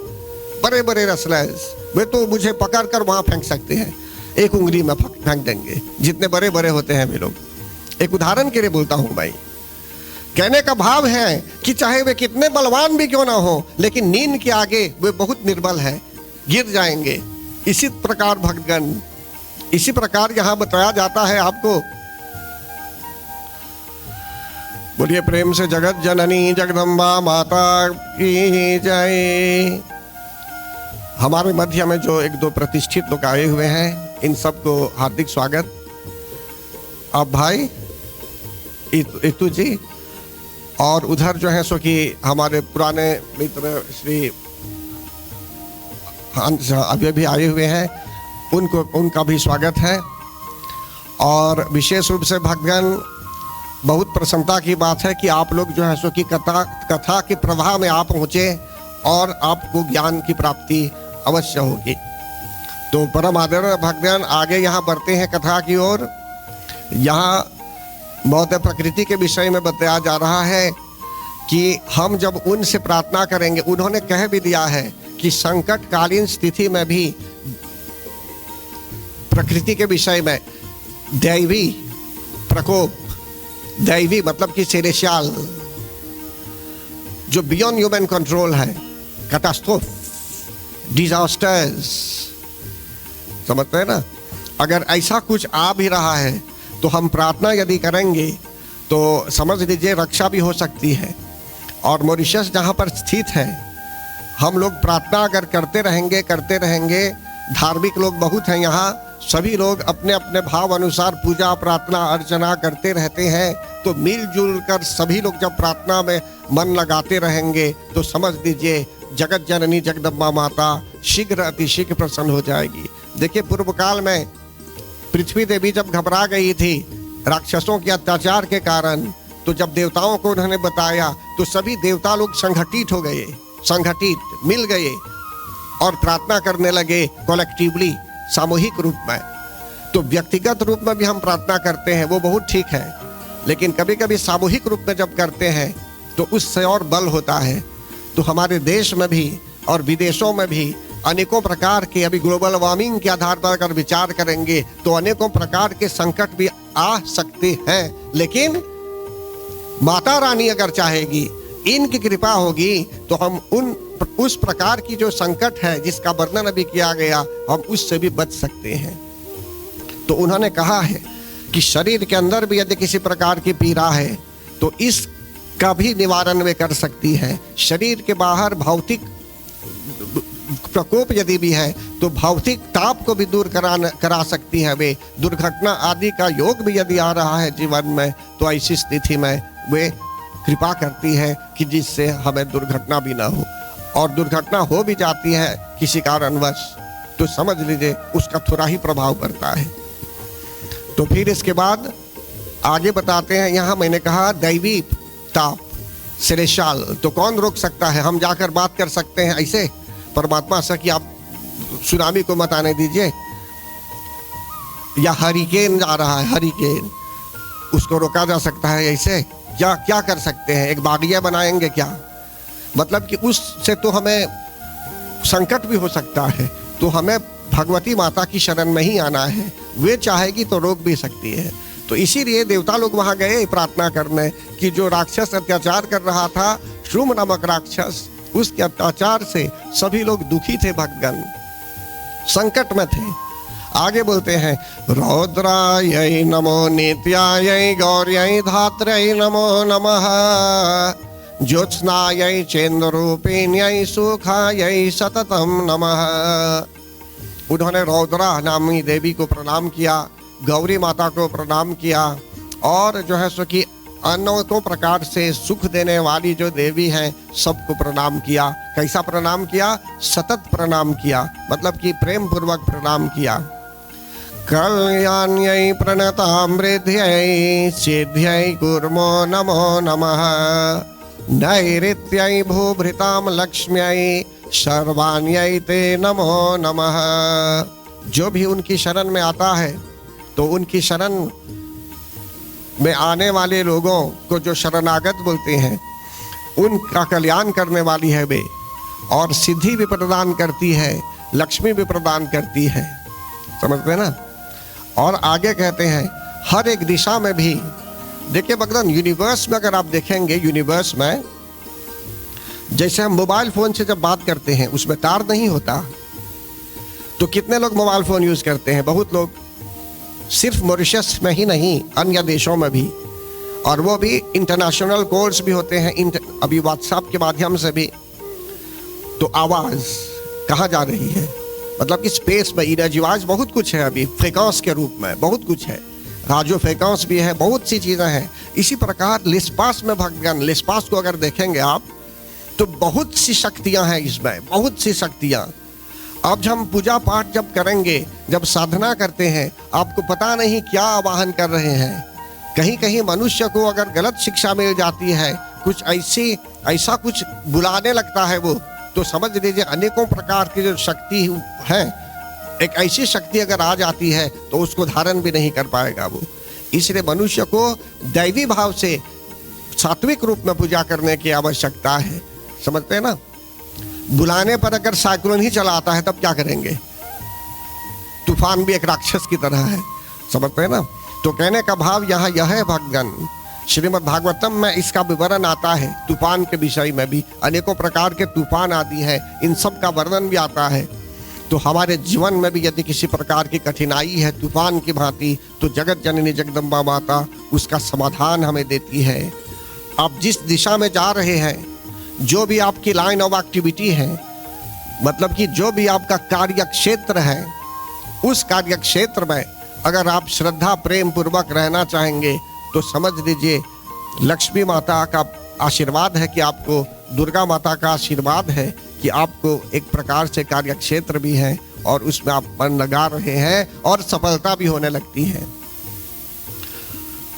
बड़े बड़े रसलर्स वे तो मुझे पकड़ कर वहां फेंक सकते हैं, एक उंगली में फेंक देंगे, जितने बड़े बड़े होते हैं वे लोग। एक उदाहरण के लिए बोलता हूं भाई, कहने का भाव है कि चाहे वे कितने बलवान भी क्यों ना हो, लेकिन नींद के आगे वे बहुत निर्बल है, गिर जाएंगे। इसी प्रकार भक्तगण, इसी प्रकार यहां बताया जाता है आपको। बोलिए प्रेम से जगत जननी जगदम्बा माता की जय। हमारे मध्य में जो 1-2 प्रतिष्ठित लोग आए हुए हैं, इन सबको हार्दिक स्वागत। आप भाई इतू जी, और उधर जो है सो कि हमारे पुराने मित्र श्री अभी भी आए हुए हैं, उनका भी स्वागत है। और विशेष रूप से भक्तगण, बहुत प्रसन्नता की बात है कि आप लोग जो है सो कि कथा के प्रवाह में आप पहुँचे और आपको ज्ञान की प्राप्ति अवश्य होगी। तो परम आदरणीय भक्तगण, आगे यहाँ बढ़ते हैं कथा की ओर। यहाँ मौत प्रकृति के विषय में बताया जा रहा है कि हम जब उनसे प्रार्थना करेंगे, उन्होंने कह भी दिया है कि संकटकालीन स्थिति में भी प्रकृति के विषय में दैवी प्रकोप, दैवी मतलब कि सेलेशियल जो बियॉन्ड ह्यूमन कंट्रोल है, कैटास्ट्रोफ, डिजास्टर्स, समझते हैं ना। अगर ऐसा कुछ आ भी रहा है तो हम प्रार्थना यदि करेंगे तो समझ लीजिए रक्षा भी हो सकती है। और मॉरिशस जहाँ पर स्थित है, हम लोग प्रार्थना अगर करते रहेंगे, धार्मिक लोग बहुत हैं यहाँ, सभी लोग अपने अपने भाव अनुसार पूजा प्रार्थना अर्चना करते रहते हैं, तो मिलजुल कर सभी लोग जब प्रार्थना में मन लगाते रहेंगे तो समझ लीजिए जगत जननी जगदम्बा माता शीघ्र अतिशीघ्र प्रसन्न हो जाएगी। देखिए पूर्व काल में पृथ्वी देवी जब घबरा गई थी राक्षसों के अत्याचार के कारण, तो जब देवताओं को उन्होंने बताया तो सभी देवता लोग संगठित हो गए, संगठित मिल गए और प्रार्थना करने लगे कलेक्टिवली, सामूहिक रूप में। तो व्यक्तिगत रूप में भी हम प्रार्थना करते हैं, वो बहुत ठीक है, लेकिन कभी कभी सामूहिक रूप में जब करते हैं तो उससे और बल होता है। तो हमारे देश में भी और विदेशों में भी अनेकों प्रकार के, अभी ग्लोबल वार्मिंग के आधार पर अगर विचार करेंगे तो अनेकों प्रकार के संकट भी आ सकते हैं, लेकिन माता रानी अगर चाहेगी, इनकी कृपा होगी तो हम उस प्रकार की जो संकट है जिसका वर्णन अभी किया गया, हम उससे भी बच सकते हैं। तो उन्होंने कहा है कि शरीर के अंदर भी यदि किसी प्रकार की पीड़ा है तो इसका भी निवारण वे कर सकती है। शरीर के बाहर भौतिक प्रकोप यदि भी है तो भौतिक ताप को भी दूर करा सकती है वे। दुर्घटना आदि का योग भी यदि आ रहा है जीवन में तो ऐसी स्थिति में वे कृपा करती है कि जिससे हमें दुर्घटना भी ना हो, और दुर्घटना हो भी जाती है किसी कारणवश तो समझ लीजिए उसका थोड़ा ही प्रभाव पड़ता है। तो फिर इसके बाद आगे बताते हैं, यहाँ मैंने कहा दैवी ताप सेलेशाल, तो कौन रोक सकता है? हम जाकर बात कर सकते हैं ऐसे परमात्मा से कि आप सुनामी को मत आने दीजिए, या हरिकेन जा रहा है, हरिकेन, उसको रोका जा सकता है ऐसे? या क्या कर सकते हैं? एक बागिया बनाएंगे क्या? मतलब कि उससे तो हमें संकट भी हो सकता है, तो हमें भगवती माता की शरण में ही आना है, वे चाहेगी तो रोक भी सकती है। तो इसीलिए देवता लोग वहां गए प्रार्थना करने कि जो राक्षस अत्याचार कर रहा था, शुम्भ नामक राक्षस, उसके अत्याचार से सभी लोग दुखी थे, भक्तगण संकट में थे। आगे बोलते हैं रौद्रायै नमो नित्यायै गौर्यै धात्र्यै नमो नमः ज्योत्स्नायै चेन्द्ररूपिण्यै सुखायै सततम नमः। उन्होंने रौद्रा नामी देवी को प्रणाम किया, गौरी माता को प्रणाम किया, और जो है सो कि अनेकों प्रकार से सुख देने वाली जो देवी हैं सबको प्रणाम किया। कैसा प्रणाम किया? सतत प्रणाम किया, मतलब कि प्रेम पूर्वक प्रणाम किया। कल्याण्यै प्रणतामृध्यै सिद्ध्यै कुर्मो नमो नमः नैऋत्यै भूभृतां लक्ष्म्यै सर्वाण्यै ते नमो नमः। जो भी उनकी शरण में आता है तो उनकी शरण में आने वाले लोगों को जो शरणागत बोलते हैं, उनका कल्याण करने वाली है वे, और सिद्धि भी प्रदान करती है, लक्ष्मी भी प्रदान करती है, समझते हैं ना। और आगे कहते हैं हर एक दिशा में भी, देखिए भगवान यूनिवर्स में अगर आप देखेंगे, यूनिवर्स में जैसे हम मोबाइल फोन से जब बात करते हैं उसमें तार नहीं होता, तो कितने लोग मोबाइल फोन यूज करते हैं? बहुत लोग, सिर्फ मॉरिशस में ही नहीं अन्य देशों में भी, और वो भी इंटरनेशनल कॉल्स भी होते हैं, अभी व्हाट्सएप के माध्यम से भी। तो आवाज कहाँ जा रही है? मतलब कि स्पेस में इनर्जीवाइज बहुत कुछ है, अभी फ्रीक्वेंस के रूप में बहुत कुछ है, राजो फ्रीक्वेंस भी है, बहुत सी चीजें हैं। इसी प्रकार लिस्पास में भगवान, लिस्पास को अगर देखेंगे आप तो बहुत सी शक्तियां हैं इसमें, बहुत सी शक्तियां। अब जब हम पूजा पाठ जब करेंगे, जब साधना करते हैं, आपको पता नहीं क्या आवाहन कर रहे हैं। कहीं कहीं मनुष्य को अगर गलत शिक्षा मिल जाती है, कुछ ऐसा कुछ बुलाने लगता है वो, तो समझ लीजिए अनेकों प्रकार की जो शक्ति है, एक ऐसी शक्ति अगर आ जाती है तो उसको धारण भी नहीं कर पाएगा वो। इसलिए मनुष्य को दैवी भाव से सात्विक रूप में पूजा करने की आवश्यकता है, समझते हैं ना। बुलाने पर अगर साइक्लोन ही चला आता है तब क्या करेंगे? तूफान भी एक राक्षस की तरह है, समझते हैं ना। तो कहने का भाव यहाँ यह है भक्तगण श्रीमद् भागवतम में इसका विवरण आता है। तूफान के विषय में भी अनेकों प्रकार के तूफान आदि है, इन सब का वर्णन भी आता है। तो हमारे जीवन में भी यदि किसी प्रकार की कठिनाई है तूफान की भांति, तो जगत जननी जगदम्बा माता उसका समाधान हमें देती है। आप जिस दिशा में जा रहे हैं, जो भी आपकी लाइन ऑफ एक्टिविटी है, मतलब कि जो भी आपका कार्य क्षेत्र है, उस कार्य क्षेत्र में अगर आप श्रद्धा प्रेम पूर्वक रहना चाहेंगे तो समझ लीजिए लक्ष्मी माता का आशीर्वाद है कि आपको, दुर्गा माता का आशीर्वाद है कि आपको एक प्रकार से कार्य क्षेत्र भी है और उसमें आप मन लगा रहे हैं और सफलता भी होने लगती है।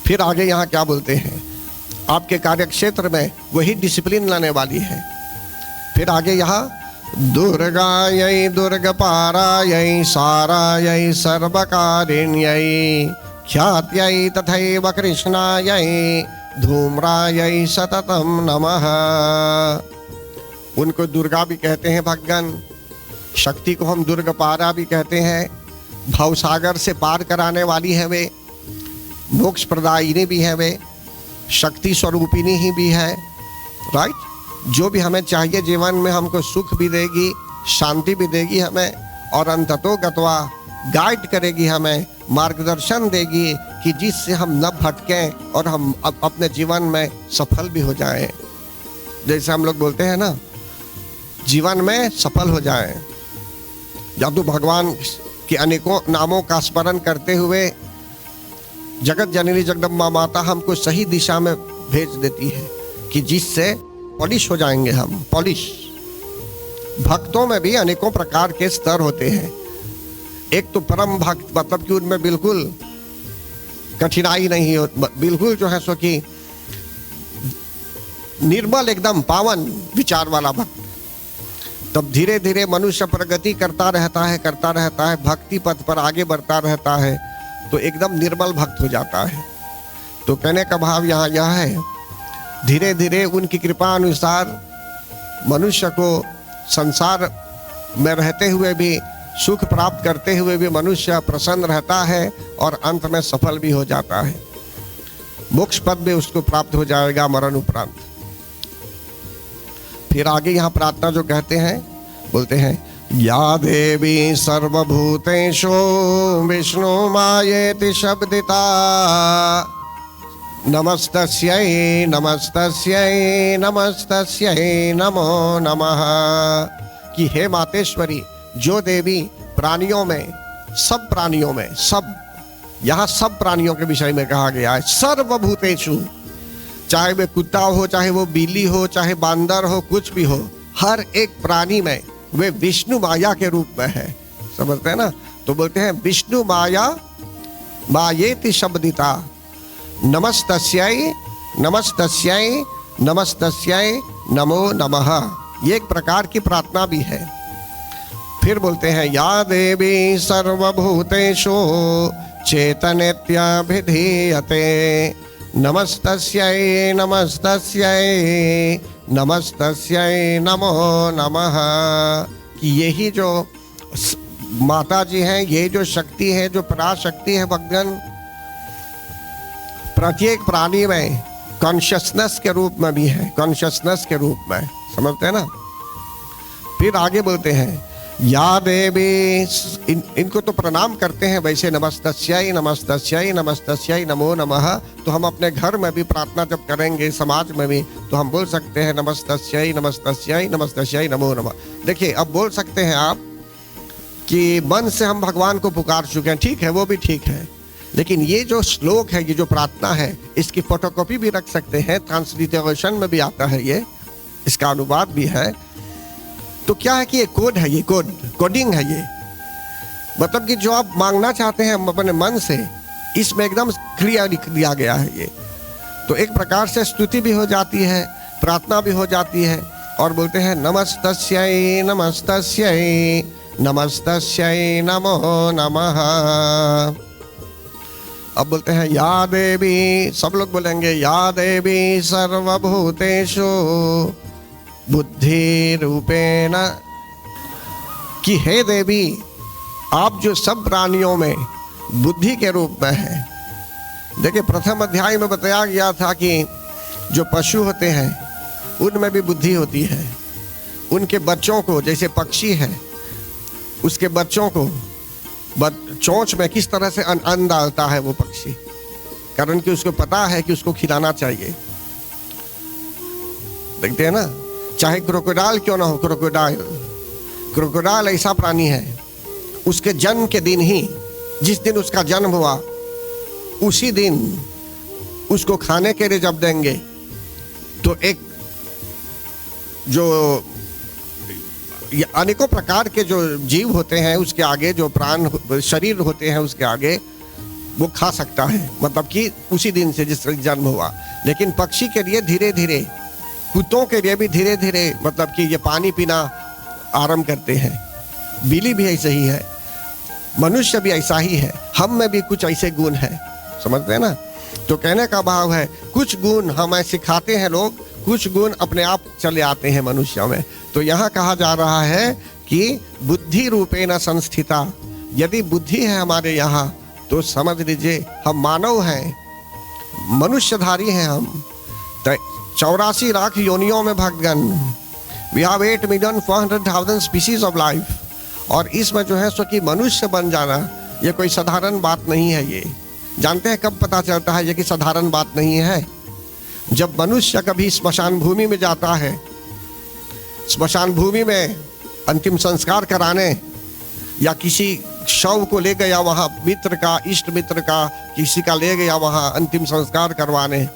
फिर आगे यहाँ क्या बोलते हैं, आपके कार्य क्षेत्र में वही डिसिप्लिन लाने वाली है। फिर आगे यहाँ दुर्गायै दुर्गपारायै सारायै सर्वकारिण्यै ख्यात्यै तथैव कृष्णायै धूम्रायै सततम नमः। उनको दुर्गा भी कहते हैं भगवान, शक्ति को हम दुर्गपारा भी कहते हैं। भवसागर से पार कराने वाली है वे, मोक्ष प्रदायिनी भी है वे, शक्ति स्वरूपिणी ही भी है। राइट, जो भी हमें चाहिए जीवन में हमको सुख भी देगी, शांति भी देगी हमें, और अंततो गत्वा गाइड करेगी हमें, मार्गदर्शन देगी कि जिससे हम न भटकें और हम अपने जीवन में सफल भी हो जाएं। जैसे हम लोग बोलते हैं ना, जीवन में सफल हो जाएं, या तो भगवान के अनेकों नामों का स्मरण करते हुए जगत जननी जगदम्बा माता हमको सही दिशा में भेज देती है कि जिससे पॉलिश हो जाएंगे हम। पॉलिश, भक्तों में भी अनेकों प्रकार के स्तर होते हैं। एक तो परम भक्त, मतलब कि उनमें बिल्कुल कठिनाई नहीं हो, बिल्कुल जो है सो कि निर्मल एकदम पावन विचार वाला भक्त। तब धीरे धीरे मनुष्य प्रगति करता रहता है, भक्ति पथ पर आगे बढ़ता रहता है, तो एकदम निर्मल भक्त हो जाता है। तो कहने का भाव यहाँ यह है, धीरे धीरे उनकी कृपा अनुसार मनुष्य को संसार में रहते हुए भी, सुख प्राप्त करते हुए भी मनुष्य प्रसन्न रहता है और अंत में सफल भी हो जाता है। मोक्ष पद भी उसको प्राप्त हो जाएगा मरण उपरांत। फिर आगे यहाँ प्रार्थना जो कहते हैं, बोलते हैं या देवी सर्वभूतेषु विष्णु मायेति शब्दिता नमस्तस्यै नमस्तस्यै नमस्तस्यै नमो नमः। कि हे मातेश्वरी, जो देवी प्राणियों में, सब प्राणियों में, सब, यहाँ सब प्राणियों के विषय में कहा गया है, सर्वभूतेषु, चाहे वे कुत्ता हो, चाहे वो बिल्ली हो, चाहे बांदर हो, कुछ भी हो, हर एक प्राणी में वे विष्णु माया के रूप में है। समझते हैं ना? तो बोलते हैं विष्णु माया मायेति शब्दिता नमस्तस्यै नमस्तस्यै नमस्तस्यै नमो नमः। ये एक प्रकार की प्रार्थना भी है। फिर बोलते हैं या देवी सर्वभूतेषु चेतनेत्याभिधीयते नमस्तस्यै नमस्तस्यै नमस्तस्यै नमो नमः। कि यही जो माता जी हैं, ये जो शक्ति है, जो पराशक्ति है भगवान, प्रत्येक प्राणी में कॉन्शियसनेस के रूप में भी है, कॉन्शियसनेस के रूप में। समझते हैं ना? फिर आगे बोलते हैं या देवी, इनको तो प्रणाम करते हैं वैसे, नमस्तस्यै नमस्तस्यै नमस्तस्यै नमो नमः। तो हम अपने घर में भी प्रार्थना जब करेंगे, समाज में भी, तो हम बोल सकते हैं नमस्तस्यै नमस्तस्यै नमस्तस्यै नमो नमः। देखिए, अब बोल सकते हैं आप कि मन से हम भगवान को पुकार चुके हैं, ठीक है, वो भी ठीक है, लेकिन ये जो श्लोक है, ये जो प्रार्थना है, इसकी फोटोकॉपी भी रख सकते हैं, ट्रांसलिटरेशन में भी आता है, ये इसका अनुवाद भी है। तो क्या है कि ये कोड है, ये कोडिंग है, ये मतलब कि जो आप मांगना चाहते हैं अपने मन से, इसमें एकदम क्लियर लिख दिया गया है ये। तो एक प्रकार से स्तुति भी हो जाती है, प्रार्थना भी हो जाती है। और बोलते हैं नमस्तस्यै नमस्तस्यै नमस्तस्यै नमो नमः। अब बोलते हैं या देवी, सब लोग बोलेंगे या देवी सर्वभूतेषु बुद्धि रूपेण। कि हे देवी, आप जो सब प्राणियों में बुद्धि के रूप में है, देखिए प्रथम अध्याय में बताया गया था कि जो पशु होते हैं उनमें भी बुद्धि होती है। उनके बच्चों को, जैसे पक्षी है, उसके बच्चों को चोंच में किस तरह से अन्न डालता है वो पक्षी, कारण कि उसको पता है कि उसको खिलाना चाहिए। देखते हैं ना, चाहे क्रोकोडाइल क्यों ना हो, क्रोकोडाइल ऐसा प्राणी है, उसके जन्म के दिन ही, जिस दिन उसका जन्म हुआ उसी दिन उसको खाने के लिए जब देंगे तो एक जो अनेकों प्रकार के जो जीव होते हैं उसके आगे, जो प्राण शरीर होते हैं उसके आगे वो खा सकता है, मतलब कि उसी दिन से जिस जन्म हुआ। लेकिन पक्षी के लिए धीरे धीरे, कुत्तों के लिए भी धीरे धीरे, मतलब कि ये पानी पीना आरंभ करते हैं। बिल्ली भी ऐसे ही है, मनुष्य भी ऐसा ही है, हम में भी कुछ ऐसे गुण हैं, समझते हैं ना। तो कहने का भाव है कुछ गुण हमें सिखाते हैं लोग, कुछ गुण अपने आप चले आते हैं मनुष्य में। तो यहाँ कहा जा रहा है कि बुद्धि रूपेण संस्थिता, यदि बुद्धि है हमारे यहाँ तो समझ लीजिए हम मानव हैं, मनुष्यधारी हैं हम। 84 लाख योनियों में भक्तगण, we have 8,400,000 species of life. और इसमें जो है सो कि मनुष्य बन जाना ये कोई साधारण बात नहीं है। ये जानते हैं कब पता चलता है ये कि साधारण बात नहीं है? जब मनुष्य कभी स्मशान भूमि में जाता है, स्मशान भूमि में अंतिम संस्कार कराने, या किसी शव को ले गया वहाँ, मित्र का, इष्ट मित्र का किसी का ले गया वहाँ अंतिम संस्कार करवाने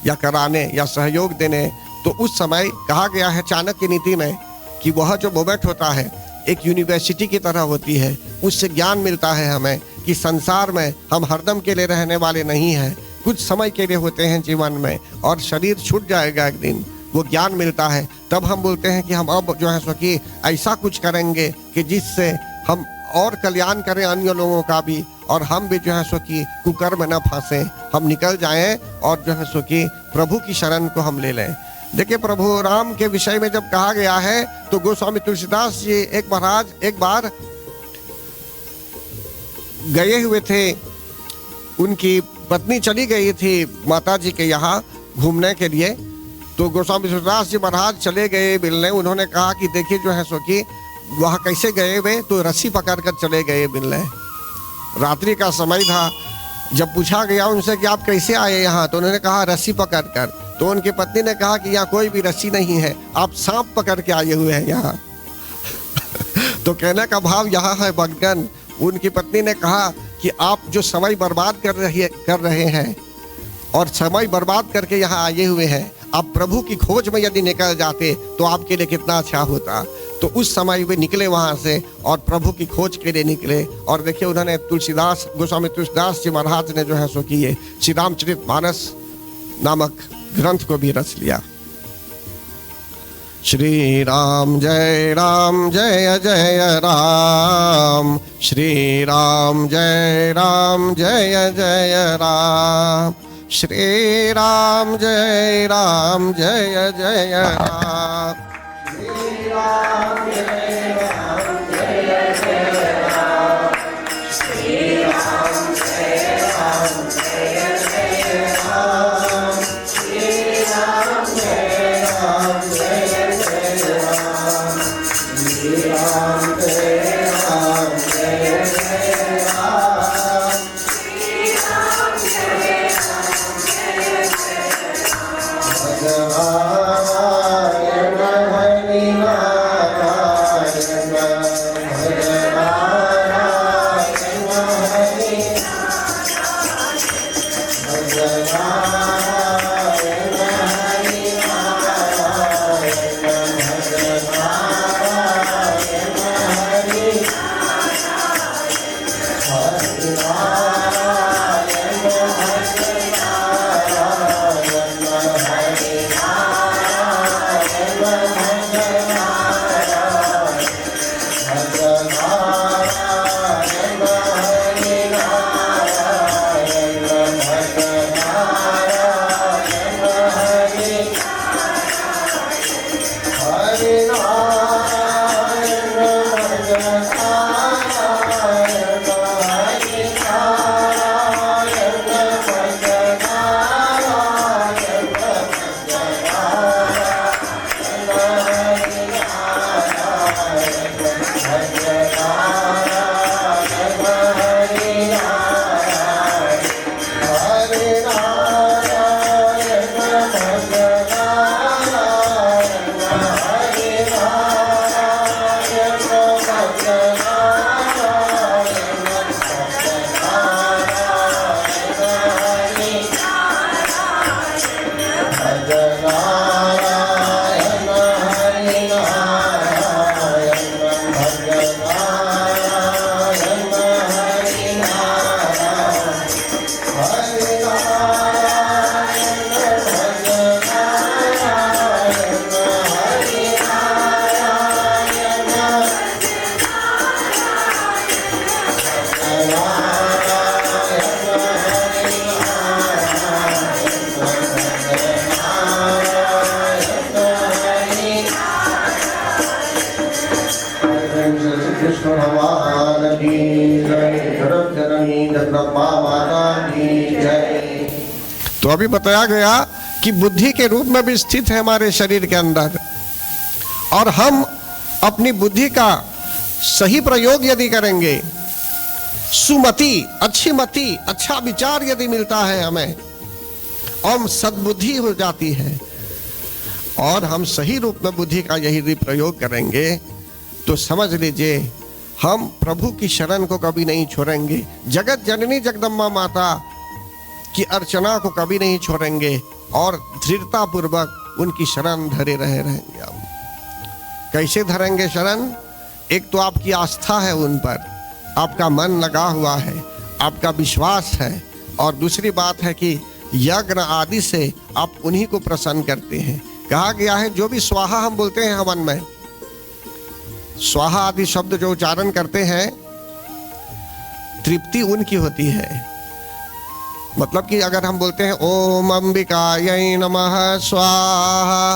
या कराने या सहयोग देने, तो उस समय कहा गया है चाणक्य नीति में कि वह जो मोमेंट होता है एक यूनिवर्सिटी की तरह होती है। उससे ज्ञान मिलता है हमें कि संसार में हम हरदम के लिए रहने वाले नहीं हैं, कुछ समय के लिए होते हैं जीवन में, और शरीर छूट जाएगा एक दिन। वो ज्ञान मिलता है, तब हम बोलते हैं कि हम अब जो है सो कि ऐसा कुछ करेंगे कि जिससे हम और कल्याण करें अन्य लोगों का भी, और हम भी जो है सो कि कुकर्म न फंसे, हम निकल जाएं और जो है सो कि प्रभु की शरण को हम ले लें। देखिए प्रभु राम के विषय में जब कहा गया है तो गोस्वामी तुलसीदास जी एक बार गए हुए थे, उनकी पत्नी चली गई थी माता जी के यहाँ घूमने के लिए, तो गोस्वामी तुलसीदास जी महाराज चले गए मिलने। उन्होंने कहा कि देखिए जो है सो कि वहाँ कैसे गए वे, तो रस्सी पकड़ कर चले गए मिलने। रात्रि का समय था, जब पूछा गया उनसे कि आप कैसे आए यहाँ, तो उन्होंने कहा रस्सी पकड़ कर। तो उनकी पत्नी ने कहा कि यहाँ कोई भी रस्सी नहीं है, आप सांप पकड़ के आए हुए हैं यहाँ। तो कहने का भाव यहाँ है भक्तगण, उनकी पत्नी ने कहा कि आप जो समय बर्बाद कर रहे हैं और समय बर्बाद करके यहाँ आए हुए हैं, आप प्रभु की खोज में यदि निकल जाते तो आपके लिए कितना अच्छा होता। तो उस समय वे निकले वहाँ से और प्रभु की खोज के लिए निकले। और देखिए उन्होंने तुलसीदास, गोस्वामी तुलसीदास जी महाराज ने जो है सो कि ये श्री रामचरितमानस नामक ग्रंथ को भी रच लिया। श्री राम जय जय जय राम, श्री राम जय जय राम, श्री राम जय जय राम, श्री राम जय जय राम, श्री राम जय जय राम, श्री राम जय जय राम, श्री राम जय जय राम, श्री राम जय जय राम, भगवान जगदम्बा माता की जय। तो अभी बताया गया कि बुद्धि के रूप में भी स्थित है हमारे शरीर के अंदर, और हम अपनी बुद्धि का सही प्रयोग यदि करेंगे, सुमति, अच्छी मति, अच्छा विचार यदि मिलता है हमें, और सद्बुद्धि हो जाती है, और हम सही रूप में बुद्धि का यही प्रयोग करेंगे, तो समझ लीजिए हम प्रभु की शरण को कभी नहीं छोड़ेंगे। जगत जननी जगदम्बा माता की अर्चना को कभी नहीं छोड़ेंगे, और दृढ़ता पूर्वक उनकी शरण धरे रहेंगे हम। कैसे धरेंगे शरण? एक तो आपकी आस्था है उन पर, आपका मन लगा हुआ है, आपका विश्वास है, और दूसरी बात है कि यज्ञ आदि से आप उन्हीं को प्रसन्न करते हैं। कहा गया है जो भी स्वाहा हम बोलते हैं हवन में, स्वाहा आदि शब्द जो उच्चारण करते हैं, तृप्ति उनकी होती है। मतलब कि अगर हम बोलते हैं ओम अंबिकायै नमः स्वाहा,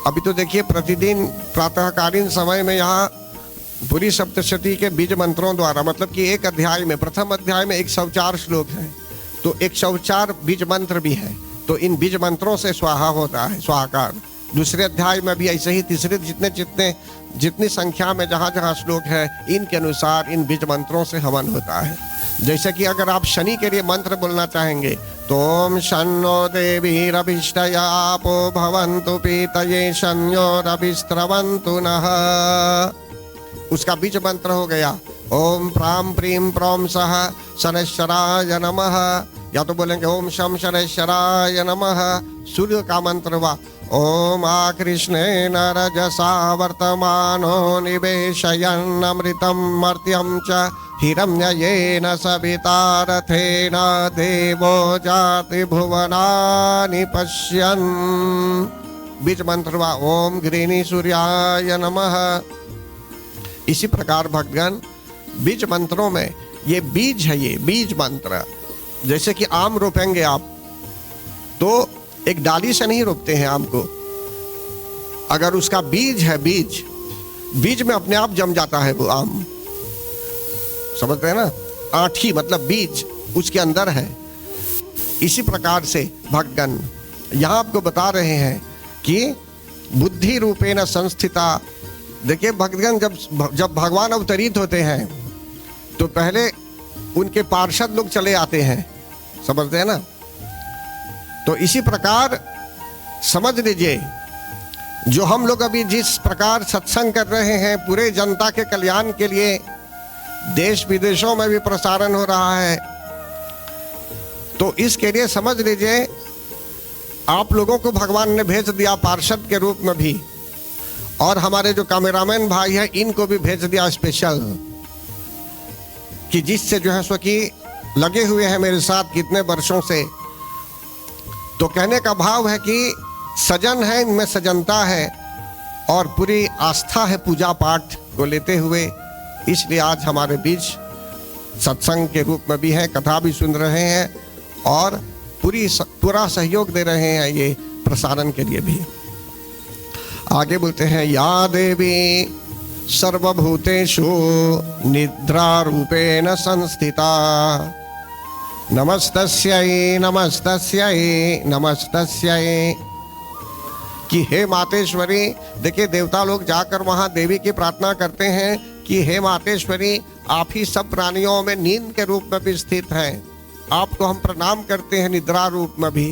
अभी तो देखिए प्रतिदिन प्रातःकालीन समय में यहाँ पूरी सप्तशती के बीज मंत्रों द्वारा, मतलब कि एक अध्याय में, प्रथम अध्याय में 104 श्लोक है, तो 104 बीज मंत्र भी है, तो इन बीज मंत्रों से स्वाहा होता है, स्वाहाकार। दूसरे अध्याय में भी ऐसे ही, तीसरे जितनी संख्या में जहाँ जहाँ श्लोक है, इनके अनुसार इन बीज मंत्रों से हवन होता है। जैसे कि अगर आप शनि के लिए मंत्र बोलना चाहेंगे तो ओम शन्नो देवीरभिष्टया आपो भवन्तु पीतये शन्योरभिस्रवन्तु नः, उसका बीज मंत्र हो गया ओम प्राम प्रीम प्रोम सह शनैश्चराय नमः, या तो बोलेंगे ओम शम शनैश्चराय नमः। सूर्य का मंत्र हुआ ओम आकृष्णेन रजसा वर्तमानो निवेशयन् अमृतं मर्त्यं च हिरण्ययेन सविता रथेन देवो जाति भुवनानि पश्यन्। बीज मंत्र हुआ ओम घृणी सूर्याय नमः। इसी प्रकार भक्तगण बीज मंत्रों में ये बीज है, ये बीज मंत्र। जैसे कि आम रोपेंगे आप, तो एक डाली से नहीं रोपते हैं आम को, अगर उसका बीज है, बीज में अपने आप जम जाता है वो आम, समझते हैं ना? आठी मतलब बीज उसके अंदर है। इसी प्रकार से भक्तगण यहाँ आपको बता रहे हैं कि बुद्धि रूपेण संस्थिता। देखिए भक्तगण, जब भगवान अवतरित होते हैं तो पहले उनके पार्षद लोग चले आते हैं, समझते हैं ना? तो इसी प्रकार समझ लीजिए, जो हम लोग अभी जिस प्रकार सत्संग कर रहे हैं, पूरे जनता के कल्याण के लिए देश विदेशों में भी प्रसारण हो रहा है, तो इसके लिए समझ लीजिए आप लोगों को भगवान ने भेज दिया पार्षद के रूप में भी, और हमारे जो कैमरामैन भाई हैं इनको भी भेज दिया स्पेशल, कि जिससे जो है सो कि लगे हुए हैं मेरे साथ कितने वर्षों से। तो कहने का भाव है कि सजन है, इनमें सजनता है, और पूरी आस्था है पूजा पाठ को लेते हुए। इसलिए आज हमारे बीच सत्संग के रूप में भी है, कथा भी सुन रहे हैं, और पूरा सहयोग दे रहे हैं ये प्रसारण के लिए भी। आगे बोलते हैं या देवी सर्वभूतेषु निद्रा रूपेण संस्थिता नमस्तस्यै नमस्तस्यै नमस्तस्यै। कि हे मातेश्वरी, देखिए देवता लोग जाकर वहाँ देवी की प्रार्थना करते हैं कि हे मातेश्वरी, आप ही सब प्राणियों में नींद के रूप में भी स्थित हैं, आपको हम प्रणाम करते हैं निद्रा रूप में भी,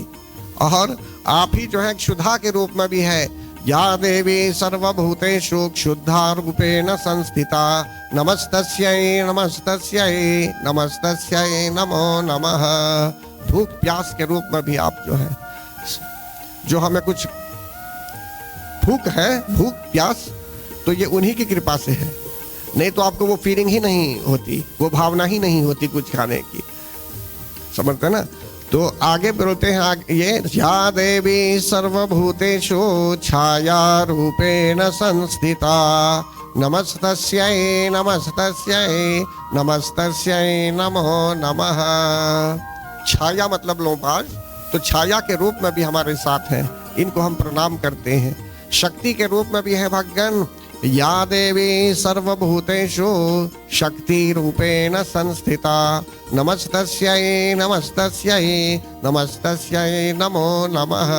और आप ही जो है क्षुधा के रूप में भी है। या देवी सर्वभूतेषु क्षुद्धा रूपेण संस्थिता नमस्तस्यै नमस्तस्यै नमस्तस्यै नमो नमः। भूख प्यास के रूप में भी आप जो है, जो हमें कुछ भूख है, भूख प्यास, तो ये उन्हीं की कृपा से है, नहीं तो आपको वो फीलिंग ही नहीं होती, वो भावना ही नहीं होती कुछ खाने की, समझते ना? तो आगे बोलते हैं ये या देवी सर्वभूतेषु छाया रूपेण संस्थिता नमस्तस्यै नमस्तस्यै नमस्तस्यै नमो नमः। छाया मतलब लोपाज, तो छाया के रूप में भी हमारे साथ हैं, इनको हम प्रणाम करते हैं। शक्ति के रूप में भी है भगवान, या देवी सर्वभूतेषु शक्ति रूपेण संस्थिता नमस्तस्यै नमस्तस्यै नमस्तस्यै नमो नमः।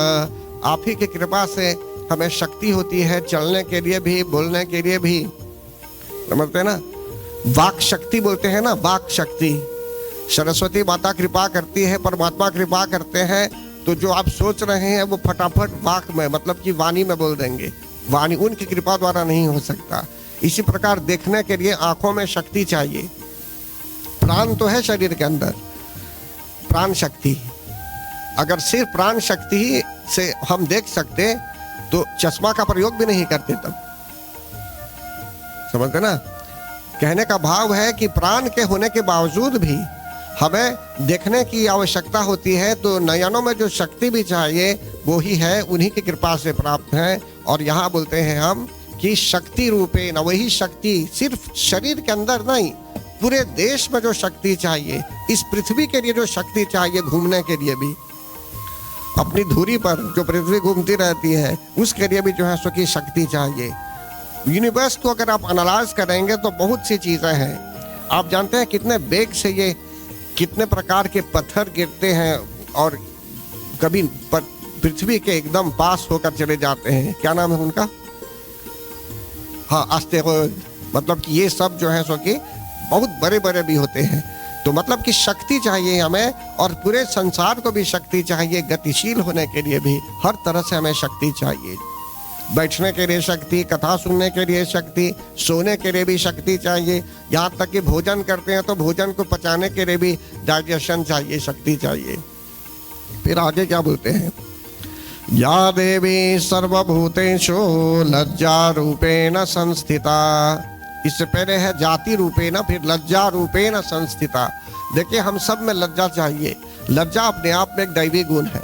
आप ही की कृपा से हमें शक्ति होती है चलने के लिए भी, बोलने के लिए भी, समझते ना। वाक शक्ति बोलते हैं ना, वाक शक्ति। सरस्वती माता कृपा करती है, परमात्मा कृपा करते हैं, तो जो आप सोच रहे हैं वो फटाफट वाक में, मतलब कि वाणी में बोल देंगे। वाणी उनकी कृपा द्वारा नहीं हो सकता। इसी प्रकार देखने के लिए आंखों में शक्ति चाहिए। प्राण तो है शरीर के अंदर, प्राण शक्ति। अगर सिर्फ प्राण शक्ति से हम देख सकते तो चश्मा का प्रयोग भी नहीं करते तब, समझते ना। कहने का भाव है कि प्राण के होने के बावजूद भी हमें देखने की आवश्यकता होती है, तो नयनों में जो शक्ति भी चाहिए वो ही है, उन्हीं की कृपा से प्राप्त है। और यहाँ बोलते हैं हम कि शक्ति रूपे न, वही शक्ति सिर्फ शरीर के अंदर नहीं, पूरे देश में जो शक्ति चाहिए, इस पृथ्वी के लिए जो शक्ति चाहिए, घूमने के लिए भी, अपनी धुरी पर जो पृथ्वी घूमती रहती है उसके लिए भी जो है सो की शक्ति चाहिए। यूनिवर्स को अगर आप एनालाइज करेंगे तो बहुत सी चीजें हैं। आप जानते हैं कितने वेग से ये, कितने प्रकार के पत्थर गिरते हैं और कभी पृथ्वी के एकदम पास होकर चले जाते हैं। क्या नाम है उनका? हाँ, एस्टेरॉयड। मतलब कि ये सब जो है सो कि बहुत बड़े बड़े भी होते हैं। तो मतलब कि शक्ति चाहिए हमें, और पूरे संसार को भी शक्ति चाहिए। गतिशील होने के लिए भी हर तरह से हमें शक्ति चाहिए। बैठने के लिए शक्ति, कथा सुनने के लिए शक्ति, सोने के लिए भी शक्ति चाहिए। यहाँ तक कि भोजन करते हैं तो भोजन को पचाने के लिए भी डाइजेशन चाहिए, शक्ति चाहिए। फिर आगे क्या बोलते हैं? या देवी सर्वभूतेषु लज्जा रूपेण संस्थिता। इससे पहले है जाति रूपेण, फिर लज्जा रूपेण संस्थिता। देखिए, हम सब में लज्जा चाहिए। लज्जा अपने आप में एक दैवी गुण है।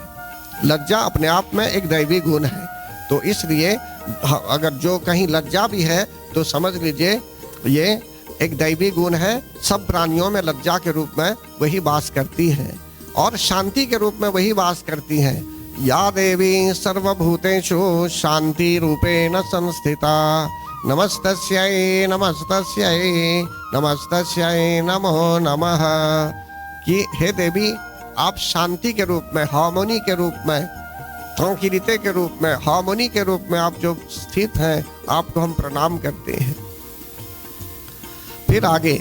लज्जा अपने आप में एक दैवी गुण है। तो इसलिए अगर जो कहीं लज्जा भी है तो समझ लीजिए ये एक दैवी गुण है। सब प्राणियों में लज्जा के रूप में वही वास करती है, और शांति के रूप में वही वास करती है। या देवी सर्वभूतेषु शांति रूपेण संस्थिता नमस्तस्यै नमस्तस्यै नमस्तस्यै नमो नमः। कि हे देवी, आप शांति के रूप में, हार्मोनी के रूप में, ट्रैंक्विलिटी के रूप में, हार्मोनी के रूप में आप जो स्थित हैं, आपको हम प्रणाम करते हैं। फिर आगे,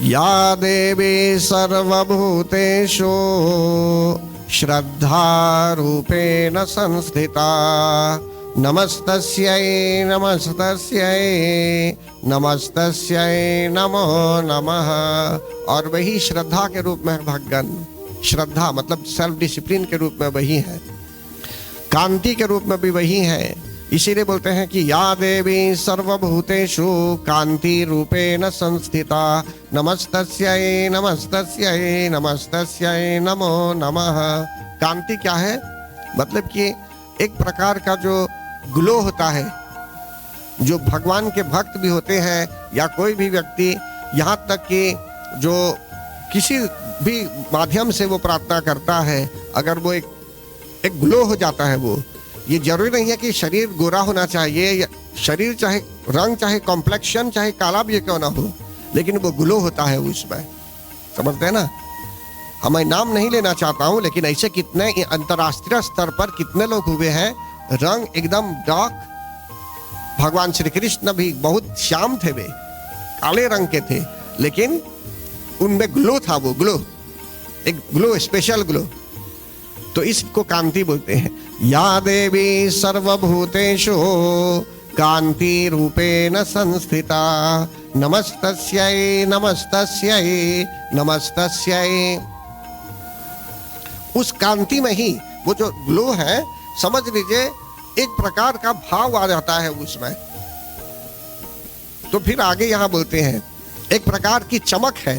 या देवी सर्वभूतेषु श्रद्धा रूपेण संस्थिता नमस्तस्यै नमस्तस्यै नमस्तस्यै नमो नमः। और वही श्रद्धा के रूप में है भगवान। श्रद्धा मतलब सेल्फ डिसिप्लिन के रूप में वही है, कांति के रूप में भी वही है। इसीलिए बोलते हैं कि या देवी सर्वभूतेषु कांति रूपेण संस्थिता नमस्तस्यै नमस्तस्यै नमस्तस्यै नमो नमः। कांति क्या है? मतलब कि एक प्रकार का जो ग्लो होता है, जो भगवान के भक्त भी होते हैं या कोई भी व्यक्ति, यहाँ तक कि जो किसी भी माध्यम से वो प्रार्थना करता है, अगर वो एक ग्लो हो जाता है। वो ये जरूरी नहीं है कि शरीर गोरा होना चाहिए, या शरीर चाहे रंग, चाहे कॉम्प्लेक्शन, चाहे काला भी क्यों ना हो, लेकिन वो ग्लो होता है उसमें। समझते हैं ना? मैं नाम नहीं लेना चाहता हूँ, लेकिन ऐसे कितने अंतर्राष्ट्रीय स्तर पर कितने लोग हुए हैं, रंग एकदम डार्क। भगवान श्री कृष्ण भी बहुत श्याम थे, वे काले रंग के थे, लेकिन उनमें ग्लो था। वो ग्लो, एक ग्लो, स्पेशल ग्लो। तो इसको कांति बोलते हैं। या देवी सर्वभूतेषु कांति रूपेण संस्थिता नमस्तस्यै नमस्तस्यै नमस्तस्यै। उस कांति में ही वो जो ग्लो है, समझ लीजिए एक प्रकार का भाव आ जाता है उसमें। तो फिर आगे यहां बोलते हैं एक प्रकार की चमक है।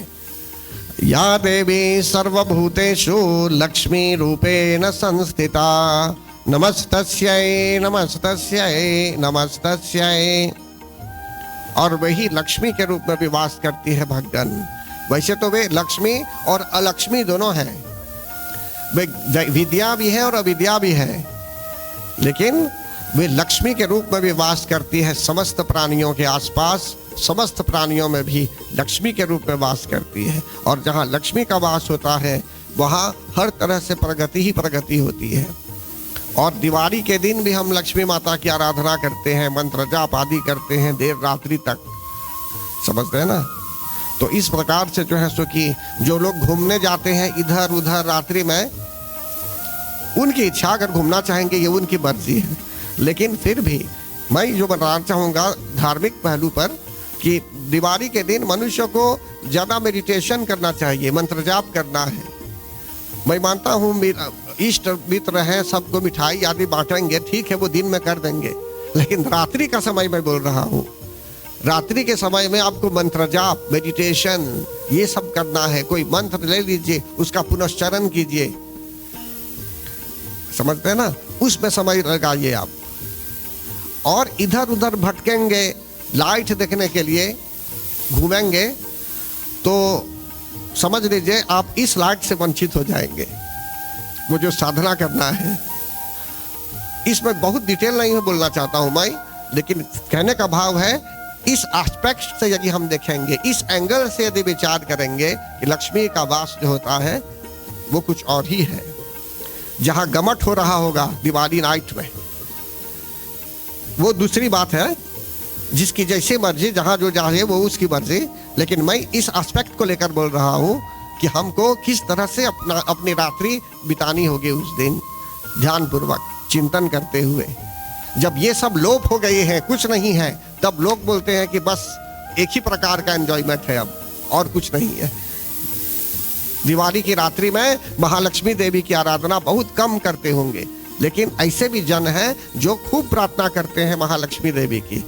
या देवी सर्वभूतेषु लक्ष्मी रूपेण संस्थिता नमस्तस्यै नमस्तस्यै नमस्तस्यै। और वही लक्ष्मी के रूप में भी वास करती है भगवान। वैसे तो वे लक्ष्मी और अलक्ष्मी दोनों हैं, वे विद्या भी है और अविद्या भी है, लेकिन वे लक्ष्मी के रूप में भी वास करती है समस्त प्राणियों के आसपास, समस्त प्राणियों में भी लक्ष्मी के रूप में वास करती है। और जहाँ लक्ष्मी का वास होता है वहाँ हर तरह से प्रगति ही प्रगति होती है। और दिवाली के दिन भी हम लक्ष्मी माता की आराधना करते हैं, मंत्र जाप आदि करते हैं देर रात्रि तक, समझते हैं ना। तो इस प्रकार से जो है सो कि जो लोग घूमने जाते हैं इधर उधर रात्रि में, उनकी इच्छा, अगर घूमना चाहेंगे ये उनकी मर्जी है। लेकिन फिर भी मैं जो बताना चाहूँगा धार्मिक पहलू पर कि दिवाली के दिन मनुष्य को ज़्यादा मेडिटेशन करना चाहिए, मंत्र जाप करना है। मैं मानता हूँ इष्ट मित्र हैं, सबको मिठाई आदि बांटेंगे, ठीक है, वो दिन में कर देंगे, लेकिन रात्रि का समय मैं बोल रहा हूँ, रात्रि के समय में आपको मंत्र जाप, मेडिटेशन ये सब करना है। कोई मंत्र ले लीजिए, उसका पुनश्चरण कीजिए, समझते हैं ना, उसमें समय लगाइए आप। और इधर उधर भटकेंगे, लाइट देखने के लिए घूमेंगे, तो समझ लीजिए आप इस लाइट से वंचित हो जाएंगे। वो जो साधना करना है, इसमें बहुत डिटेल नहीं है बोलना चाहता हूं मैं, लेकिन कहने का भाव है इस एस्पेक्ट से यदि हम देखेंगे, इस एंगल से यदि विचार करेंगे कि लक्ष्मी का वास जो होता है वो कुछ और ही है। जहां गमट हो रहा होगा दिवाली नाइट में, वो दूसरी बात है, जिसकी जैसे मर्जी, जहां जो चाहे वो उसकी मर्जी। लेकिन मैं इस एस्पेक्ट को लेकर बोल रहा हूं कि हमको किस तरह से अपनी रात्रि बितानी होगी उस दिन, ध्यानपूर्वक चिंतन करते हुए। जब ये सब लोप हो गए हैं, कुछ नहीं है, तब लोग बोलते हैं कि बस एक ही प्रकार का एंजॉयमेंट है, अब और कुछ नहीं है। दिवाली की रात्रि में महालक्ष्मी देवी की आराधना बहुत कम करते होंगे, लेकिन ऐसे भी जन हैं जो खूब प्रार्थना करते हैं महालक्ष्मी देवी की।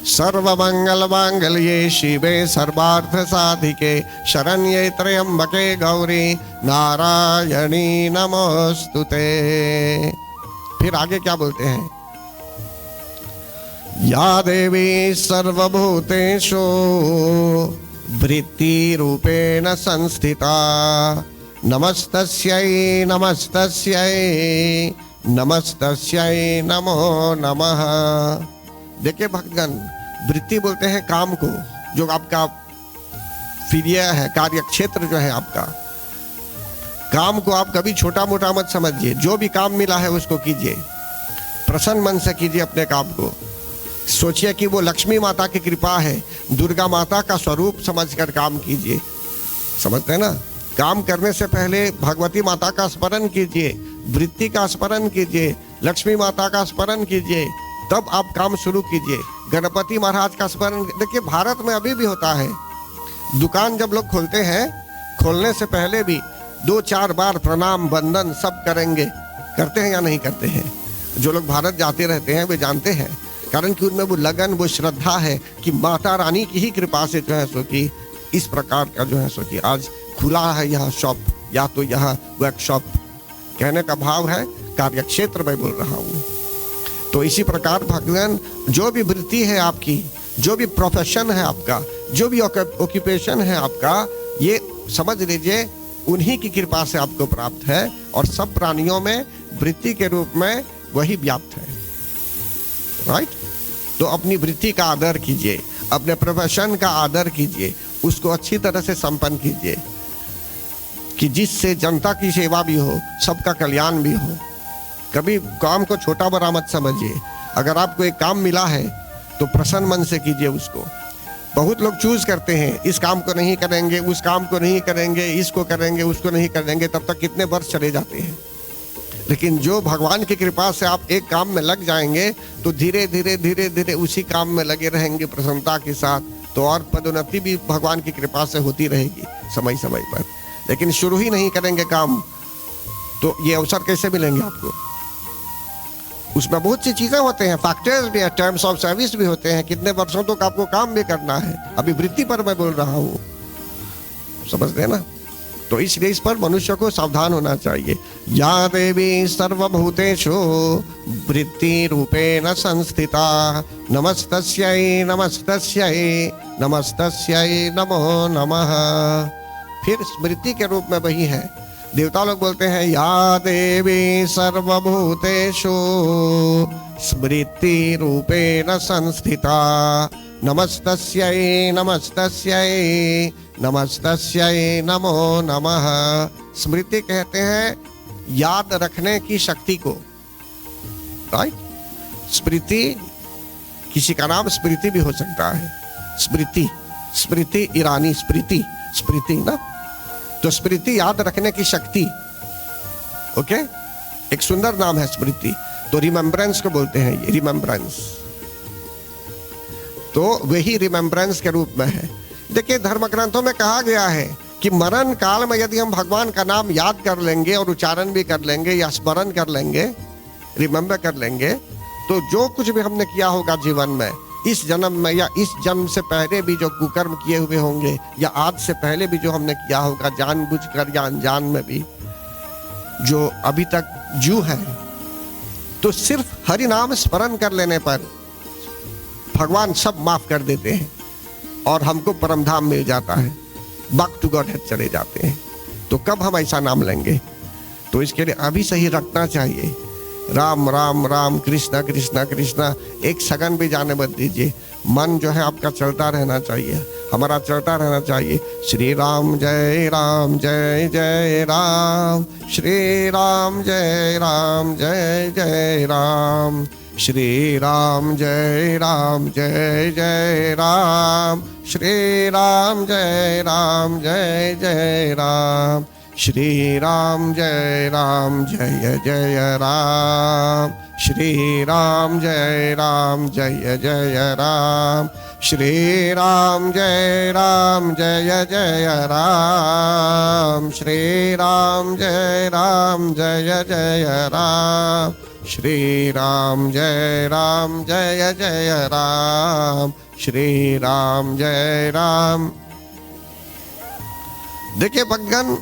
सर्वमंगल मांगल्ये शिवे सर्वार्थ साधिके शरण्ये त्र्यंबके गौरी नारायणी नमोस्तुते। फिर आगे क्या बोलते हैं? या देवी सर्वभूतेषु वृत्ति रूपेण संस्थिता नमस्तस्यै नमस्तस्यै नमस्तस्यै नमो नमः। देखिए भक्तगण, वृत्ति बोलते हैं काम को, जो आपका फिर्य है, कार्य क्षेत्र जो है आपका। काम को आप कभी छोटा मोटा मत समझिए, जो भी काम मिला है उसको कीजिए, प्रसन्न मन से कीजिए अपने काम को। सोचिए कि वो लक्ष्मी माता की कृपा है, दुर्गा माता का स्वरूप समझकर काम कीजिए, समझते हैं ना। काम करने से पहले भगवती माता का स्मरण कीजिए, वृत्ति का स्मरण कीजिए, लक्ष्मी माता का स्मरण कीजिए, तब आप काम शुरू कीजिए। गणपति महाराज का स्मरण, देखिए भारत में अभी भी होता है, दुकान जब लोग खोलते हैं, खोलने से पहले भी 2-4 बार प्रणाम वंदन सब करेंगे, करते हैं या नहीं करते हैं? जो लोग भारत जाते रहते हैं वे जानते हैं, कारण कि उनमें वो लगन, वो श्रद्धा है कि माता रानी की ही कृपा से जो है सो कि इस प्रकार का जो है सो कि आज खुला है यह शॉप या तो यह वर्कशॉप। कहने का भाव है कार्यक्षेत्र में बोल रहा हूँ। तो इसी प्रकार भगवान, जो भी वृत्ति है आपकी, जो भी प्रोफेशन है आपका, जो भी ऑक्यूपेशन है आपका, ये समझ लीजिए उन्हीं की कृपा से आपको प्राप्त है। और सब प्राणियों में वृत्ति के रूप में वही व्याप्त है, राइट। तो अपनी वृत्ति का आदर कीजिए, अपने प्रोफेशन का आदर कीजिए, उसको अच्छी तरह से संपन्न कीजिए कि जिससे जनता की सेवा भी हो, सबका कल्याण भी हो। कभी काम को छोटा बड़ा मत समझिए। अगर आपको एक काम मिला है तो प्रसन्न मन से कीजिए उसको। बहुत लोग चूज करते हैं, इस काम को नहीं करेंगे, उस काम को नहीं करेंगे, इसको करेंगे, उसको नहीं करेंगे, तब तक कितने वर्ष चले जाते हैं। लेकिन जो भगवान की कृपा से आप एक काम में लग जाएंगे तो धीरे धीरे धीरे धीरे उसी काम में लगे रहेंगे प्रसन्नता के साथ, तो और पदोन्नति भी भगवान की कृपा से होती रहेगी समय समय पर। लेकिन शुरू ही नहीं करेंगे काम तो ये अवसर कैसे मिलेंगे आपको? उसमें बहुत सी चीजें होते हैं, फैक्टर्स भी है, टर्म्स ऑफ सर्विस भी होते हैं, कितने वर्षों तक आपको काम भी करना है। अभी वृत्ति पर मैं बोल रहा हूँ, समझते हैं ना। तो इसलिए इस पर मनुष्य को सावधान होना चाहिए। या देवी सर्वभूतेषु वृत्ति रूपेण संस्थिता नमस्तस्यै नमस्तस्यै नमस्तस्यै नमो नमः। फिर स्मृति के रूप में वही है। देवता लोग बोलते हैं या देवी सर्वभूतेषु स्मृति रूपेण संस्थिता। नमस्तस्यै नमस्तस्यै नमस्तस्यै नमो नमः। स्मृति कहते हैं याद रखने की शक्ति को, राइट। स्मृति, किसी का नाम स्मृति भी हो सकता है, स्मृति, स्मृति ईरानी, स्मृति, स्मृति ना, तो स्मृति याद रखने की शक्ति, ओके। एक सुंदर नाम है स्मृति, तो रिमेम्बरेंस को बोलते हैं ये, रिमेम्बरेंस, तो वही रिमेम्बरेंस के रूप में है। देखिए धर्म ग्रंथों में कहा गया है कि मरण काल में यदि हम भगवान का नाम याद कर लेंगे और उच्चारण भी कर लेंगे या स्मरण कर लेंगे, रिमेम्बर कर लेंगे, तो जो कुछ भी हमने किया होगा जीवन में, इस जन्म में या इस जन्म से पहले भी जो कुकर्म किए हुए होंगे, या आज से पहले भी जो हमने किया होगा जानबूझकर या अनजान में भी, जो अभी तक जू है, तो सिर्फ हरि नाम स्मरण कर लेने पर भगवान सब माफ कर देते हैं और हमको परमधाम मिल जाता है, बैक टू गॉड हेड चले जाते हैं। तो कब हम ऐसा नाम लेंगे? तो इसके लिए अभी से ही रखना चाहिए, राम राम राम, कृष्णा कृष्णा कृष्णा, एक सेकंड भी जाने मत दीजिए। मन जो है आपका चलता रहना चाहिए, हमारा चलता रहना चाहिए। श्री राम जय राम जय जय राम, श्री राम जय राम जय जय राम, श्री राम जय राम जय जय राम, श्री राम जय राम जय जय राम, श्री राम जय राम जय जय राम, श्री राम जय राम जय जय राम, श्री राम जय राम जय जय राम, श्री राम जय राम जय जय राम, श्री राम जय राम जय जय राम, श्री राम जय राम। देखिए भक्तगण,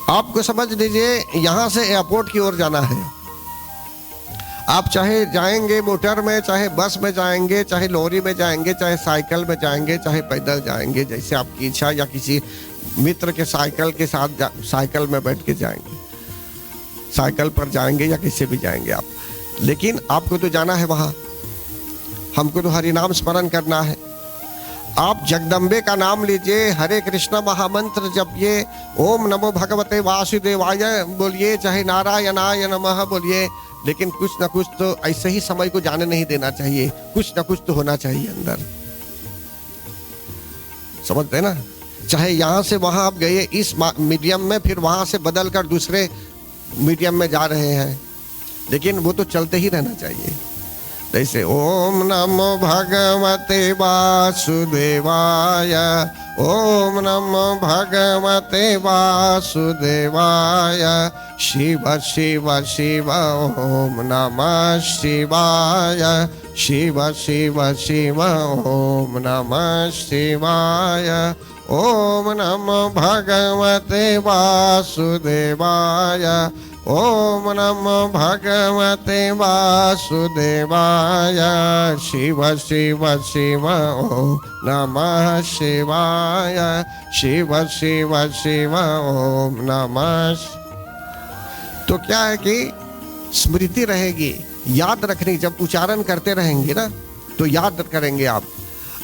आपको समझ लीजिए यहां से एयरपोर्ट की ओर जाना है। आप चाहे जाएंगे मोटर में, चाहे बस में जाएंगे, चाहे लॉरी में जाएंगे, चाहे साइकिल में जाएंगे, चाहे पैदल जाएंगे, जैसे आपकी इच्छा, या किसी मित्र के साइकिल के साथ साइकिल में बैठ के जाएंगे, साइकिल पर जाएंगे या किसी भी जाएंगे आप, लेकिन आपको तो जाना है वहां। हमको तो हरि नाम स्मरण करना है। आप जगदम्बे का नाम लीजिए, हरे कृष्ण महामंत्र जपिए, ओम नमो भगवते वासुदेवाय बोलिए, चाहे नारायणाय नमः बोलिए, लेकिन कुछ ना कुछ तो ऐसे ही समय को जाने नहीं देना चाहिए, कुछ ना कुछ तो होना चाहिए अंदर, समझते ना। चाहे यहां से वहां आप गए इस मीडियम में, फिर वहां से बदल कर दूसरे मीडियम में जा रहे हैं, लेकिन वो तो चलते ही रहना चाहिए। जैसे ओम नमो भगवते वासुदेवाय, ओम नमो भगवते वासुदेवाय, शिव शिव शिव ओम नमः शिवाय, शिव शिव शिव ओम नमः शिवाय, ओम नमो भगवते वासुदेवाय, ओम नमो भगवते वासुदेवाय, शिव शिव शिव ओम नमः शिवाय, शिव शिव शिव ओम नमः। तो क्या है कि स्मृति रहेगी, याद रखनी, जब उच्चारण करते रहेंगे ना तो याद करेंगे आप।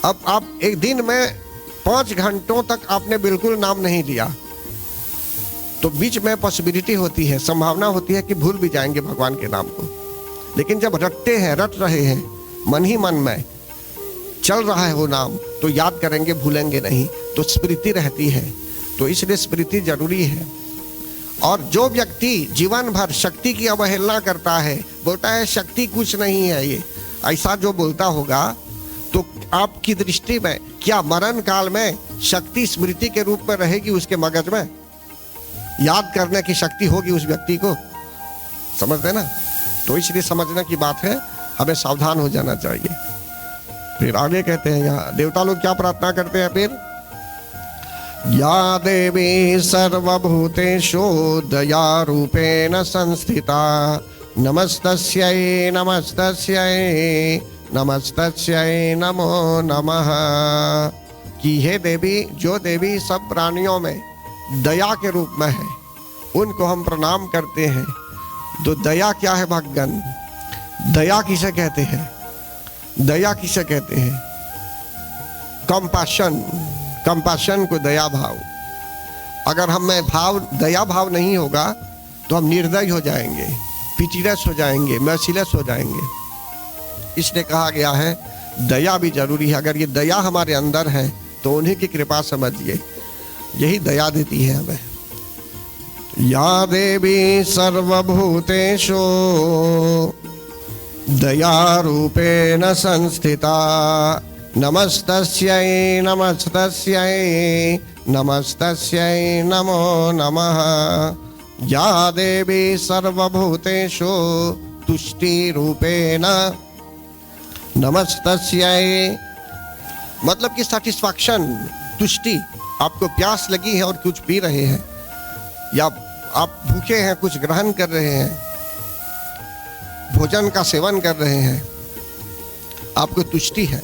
अब आप एक दिन में 5 घंटों तक आपने बिल्कुल नाम नहीं लिया, तो बीच में पॉसिबिलिटी होती है, संभावना होती है कि भूल भी जाएंगे भगवान के नाम को। लेकिन जब रटते हैं, रट रहे हैं, मन ही मन में चल रहा है वो नाम, तो याद करेंगे, भूलेंगे नहीं, तो स्मृति रहती है। तो इसलिए स्मृति जरूरी है। और जो व्यक्ति जीवन भर शक्ति की अवहेलना करता है, बोलता है शक्ति कुछ नहीं है, ये ऐसा जो बोलता होगा, तो आपकी दृष्टि में क्या मरण काल में शक्ति स्मृति के रूप में रहेगी उसके मगज में? याद करने की शक्ति होगी उस व्यक्ति को, समझते ना। तो इसलिए समझने की बात है, हमें सावधान हो जाना चाहिए। फिर आगे कहते हैं, यहाँ देवता लोग क्या प्रार्थना करते हैं फिर, या देवी सर्वभूतेषु दया रूपेण संस्थिता, नमस्तस्यै नमस्तस्यै नमस्तस्यै नमो नमः। कि हे देवी, जो देवी सब प्राणियों में दया के रूप में है, उनको हम प्रणाम करते हैं। तो दया क्या है भक्तगण? दया किसे कहते हैं? दया किसे कहते हैं? कंपैशन, कंपैशन को दया भाव। अगर हम में भाव, दया भाव नहीं होगा तो हम निर्दय हो जाएंगे, पिटीलेस हो जाएंगे, मर्सीलेस हो जाएंगे। इसलिए कहा गया है दया भी जरूरी है। अगर ये दया हमारे अंदर है तो उन्हीं की कृपा समझिए, यही दया देती है हमें। या देवी सर्वभूतेषु दया रूपेण संस्थिता नमस्तस्यै नमस्तस्यै नमस्तस्यै नमो नमः। या देवी सर्वभूतेषु तुष्टि रूपेण नमस्तस्यै, मतलब कि सेटिस्फैक्शन, तुष्टि। आपको प्यास लगी है और कुछ पी रहे हैं, या आप भूखे हैं कुछ ग्रहण कर रहे हैं, भोजन का सेवन कर रहे हैं, आपको तुष्टि है।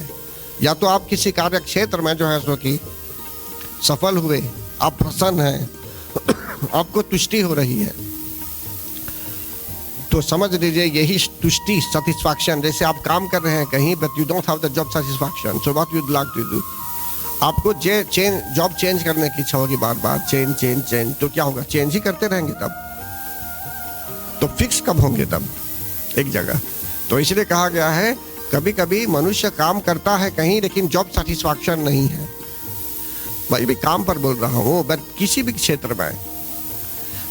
या तो आप किसी कार्य क्षेत्र में जो है सो कि सफल हुए, आप प्रसन्न हैं, आपको तुष्टि हो रही है, तो समझ लीजिए यही तुष्टि, सेटिस्फैक्शन। जैसे आप काम कर रहे हैं कहीं, but you don't have the job satisfaction, so what you would like to do? आपको जॉब चेंज करने की इच्छा होगी, बार बार चेंज, तो क्या होगा? चेंज ही करते रहेंगे तब, तो फिक्स कब होंगे तब एक जगह? तो इसलिए कहा गया है कभी कभी मनुष्य काम करता है कहीं, लेकिन जॉब सेटिस्फैक्शन नहीं है। मैं भी काम पर बोल रहा हूँ, बट किसी भी क्षेत्र में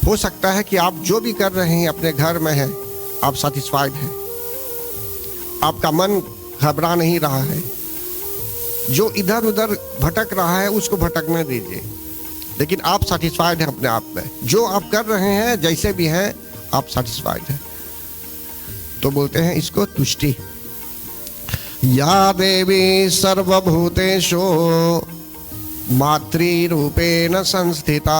हो सकता है कि आप जो भी कर रहे हैं अपने घर में है, आप सेटिस्फाइड हैं, आपका मन घबरा नहीं रहा है, जो इधर उधर भटक रहा है उसको भटकने दीजिए, लेकिन आप सेटिस्फाइड हैं अपने आप में, जो आप कर रहे हैं जैसे भी हैं आप सेटिस्फाइड हैं, तो बोलते हैं इसको तुष्टि। या देवी सर्वभूतेषु मातृरूपेण संस्थिता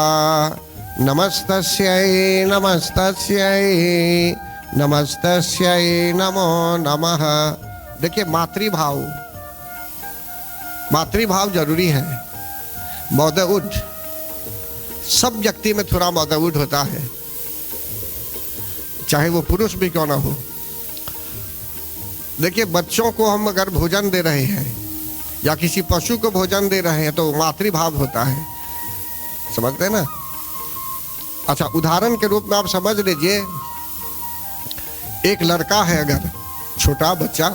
नमस्तस्यै नमस्तस्यै नमस्तस्यै नमो नमः। देखिए मातृभाव, मातृभाव जरूरी है। मदरहुड, सब व्यक्ति में थोड़ा मदरहुड होता है, चाहे वो पुरुष भी क्यों ना हो। देखिए बच्चों को हम अगर भोजन दे रहे हैं या किसी पशु को भोजन दे रहे हैं तो मातृभाव होता है, समझते हैं ना? अच्छा, उदाहरण के रूप में आप समझ लीजिए, एक लड़का है, अगर छोटा बच्चा,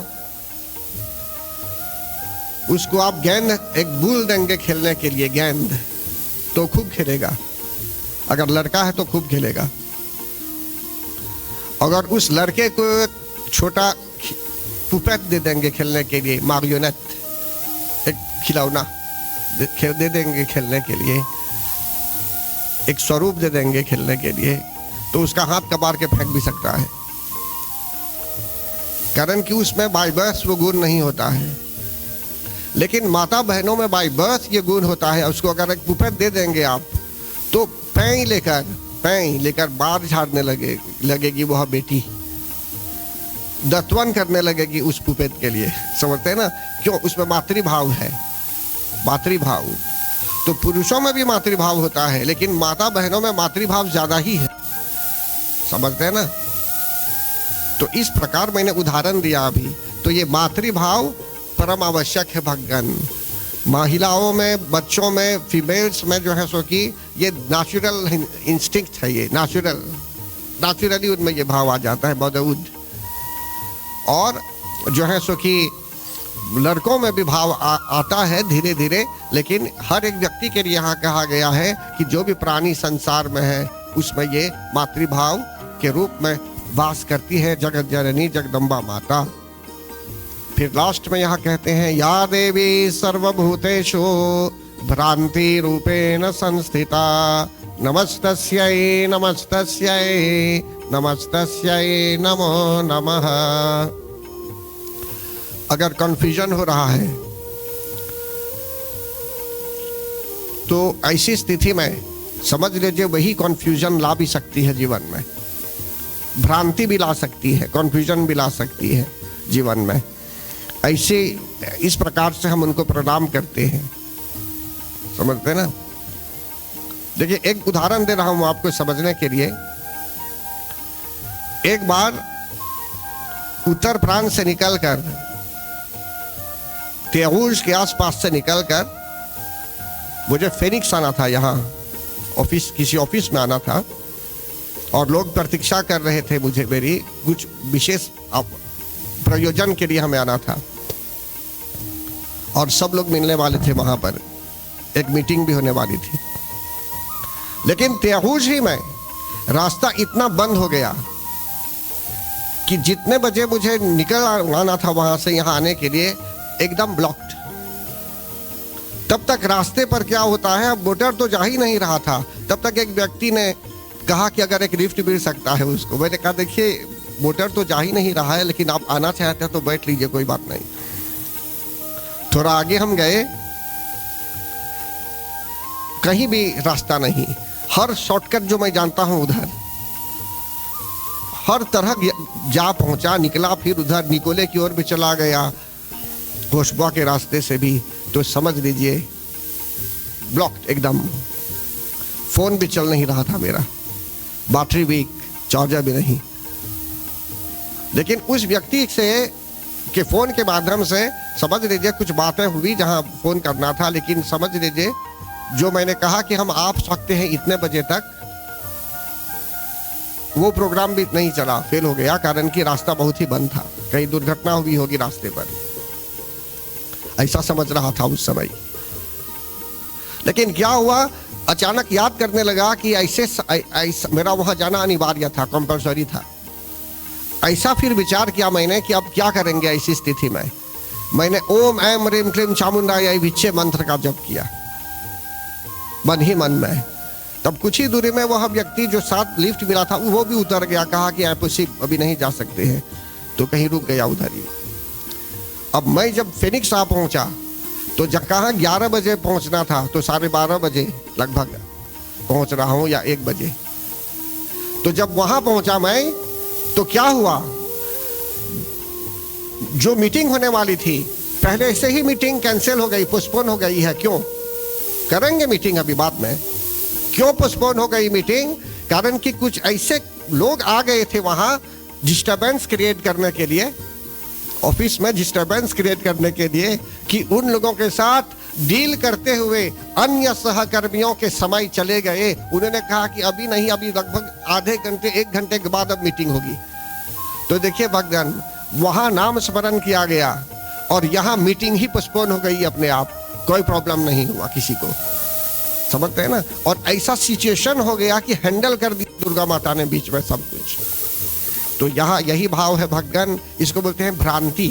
उसको आप गेंद, एक बॉल देंगे खेलने के लिए, गेंद, तो खूब खेलेगा। अगर लड़का है तो खूब खेलेगा। अगर उस लड़के को एक छोटा पुपेट दे देंगे खेलने के लिए, मार्योनेट, एक खिलौना दे देंगे खेलने के लिए, एक स्वरूप दे देंगे खेलने के लिए, तो उसका हाथ कबार के फेंक भी सकता है, कारण कि उसमें बाय बर्थ वो गुण नहीं होता है। लेकिन माता बहनों में बाय बर्थ ये गुण होता है। उसको अगर एक पुपेट दे देंगे आप, तो पैं लेकर बाल झाड़ने लगेगी वह बेटी, दत्वन करने लगेगी उस पुपेट के लिए, समझते हैं ना? क्यों? उसमें मातृभाव है, मातृभाव। तो पुरुषों में भी मातृभाव होता है, लेकिन माता बहनों में मातृभाव ज्यादा ही है, समझते हैं ना? तो इस प्रकार मैंने उदाहरण दिया अभी। तो ये मातृभाव परम आवश्यक है भगवान। महिलाओं में, बच्चों में, फीमेल्स में जो है सो कि ये नेचुरल इंस्टिंक्ट है, ये नेचुरली उनमें ये भाव आ जाता है, मदरहुड। और जो है सो कि लड़कों में भी भाव आता है धीरे धीरे, लेकिन हर एक व्यक्ति के लिए यहाँ कहा गया है कि जो भी प्राणी संसार में है उसमें ये मातृभाव के रूप में वास करती है, जगत जननी जगदम्बा माता। फिर लास्ट में यहाँ कहते हैं, या देवी सर्वभूतेषु भ्रांति रूपेण संस्थिता नमस्तस्यै नमस्तस्यै नमस्तस्यै नमो नमः। अगर कंफ्यूजन हो रहा है तो ऐसी स्थिति में समझ लीजिए वही कंफ्यूजन ला भी सकती है जीवन में, भ्रांति भी ला सकती है, कंफ्यूजन भी ला सकती है जीवन में। ऐसे इस प्रकार से हम उनको प्रणाम करते हैं, समझते हैं ना? देखिए एक उदाहरण दे रहा हूं आपको समझने के लिए। एक बार उत्तर फ्रांस से निकलकर तेऊज के आसपास से निकलकर मुझे फेनिक्स आना था, यहाँ ऑफिस, किसी ऑफिस में आना था, और लोग प्रतीक्षा कर रहे थे मुझे, मेरी कुछ विशेष प्रयोजन के लिए हमें आना था, और सब लोग मिलने वाले थे वहां पर, एक मीटिंग भी होने वाली थी। लेकिन तेऊज ही में रास्ता इतना बंद हो गया कि जितने बजे मुझे निकल आना था वहां से यहाँ आने के लिए, एकदम ब्लॉक्ड। तब तक रास्ते पर क्या होता है, अब मोटर तो जा ही नहीं रहा था। तब तक एक व्यक्ति ने कहा कि अगर एक लिफ्ट मिल सकता है उसको। मैंने कहा देखिए मोटर तो जा ही नहीं रहा है, लेकिन आप आना चाहते हैं तो बैठ लीजिए, कोई बात नहीं। थोड़ा आगे हम गए, कहीं भी रास्ता नहीं, हर शॉर्टकट जो मैं जानता हूं उधर, हर तरह जा पहुंचा, निकला, फिर उधर निकोले की ओर भी चला गया, होशबा के रास्ते से भी, तो समझ लीजिए ब्लॉक्ड एकदम। फोन भी चल नहीं रहा था मेरा, बैटरी वीक, चार्जर भी नहीं। लेकिन उस व्यक्ति से के फोन के माध्यम से समझ लीजिए कुछ बातें हुई जहां फोन करना था, लेकिन समझ लीजिए जो मैंने कहा कि हम आ सकते हैं इतने बजे तक, वो प्रोग्राम भी नहीं चला, फेल हो गया, कारण कि रास्ता बहुत ही बंद था, कहीं दुर्घटना हुई होगी रास्ते पर, ऐसा समझ रहा था उस समय। लेकिन क्या हुआ, अचानक याद करने लगा कि ऐसे मेरा वहां जाना अनिवार्य था, कंपल्सरी था। ऐसा फिर विचार किया मैंने कि अब क्या करेंगे ऐसी स्थिति में। मैंने ओम ऐम ह्रीम क्लीम चामुंडाय विच्चे मंत्र का जप किया मन ही मन में। तब कुछ ही दूरी में वह व्यक्ति जो साथ लिफ्ट मिला था वो भी उतर गया, कहा कि आप अभी नहीं जा सकते हैं, तो कहीं रुक गया उधर ही। अब मैं जब फेनिक्स आ पहुंचा तो कहाँ 11 बजे पहुंचना था, तो 12:30 बजे लगभग पहुंच रहा हूं या 1 बजे। तो जब वहां पहुंचा मैं, तो क्या हुआ, जो मीटिंग होने वाली थी पहले से ही मीटिंग कैंसिल हो गई, पोस्टपोन हो गई है। क्यों करेंगे मीटिंग अभी बाद में, क्यों पोस्टपोन हो गई मीटिंग, कारण कि कुछ ऐसे लोग आ गए थे वहां डिस्टर्बेंस क्रिएट करने के लिए, ऑफिस में डिस्टर्बेंस क्रिएट करने के लिए, कि उन लोगों के साथ डील करते हुए अन्य सहकर्मियों के समय चले गए। उन्होंने कहा कि अभी नहीं, अभी लगभग आधे घंटे 1 घंटे के बाद अब मीटिंग होगी। तो देखिए भगवान, वहां नाम स्मरण किया गया और यहाँ मीटिंग ही पोस्टपोन हो गई अपने आप, कोई प्रॉब्लम नहीं हुआ किसी को, समझते हैं ना। और ऐसा सिचुएशन हो गया कि हैंडल कर दी दुर्गा माता ने बीच में सब कुछ। तो यहाँ यही भाव है भगवान, इसको बोलते हैं भ्रांति,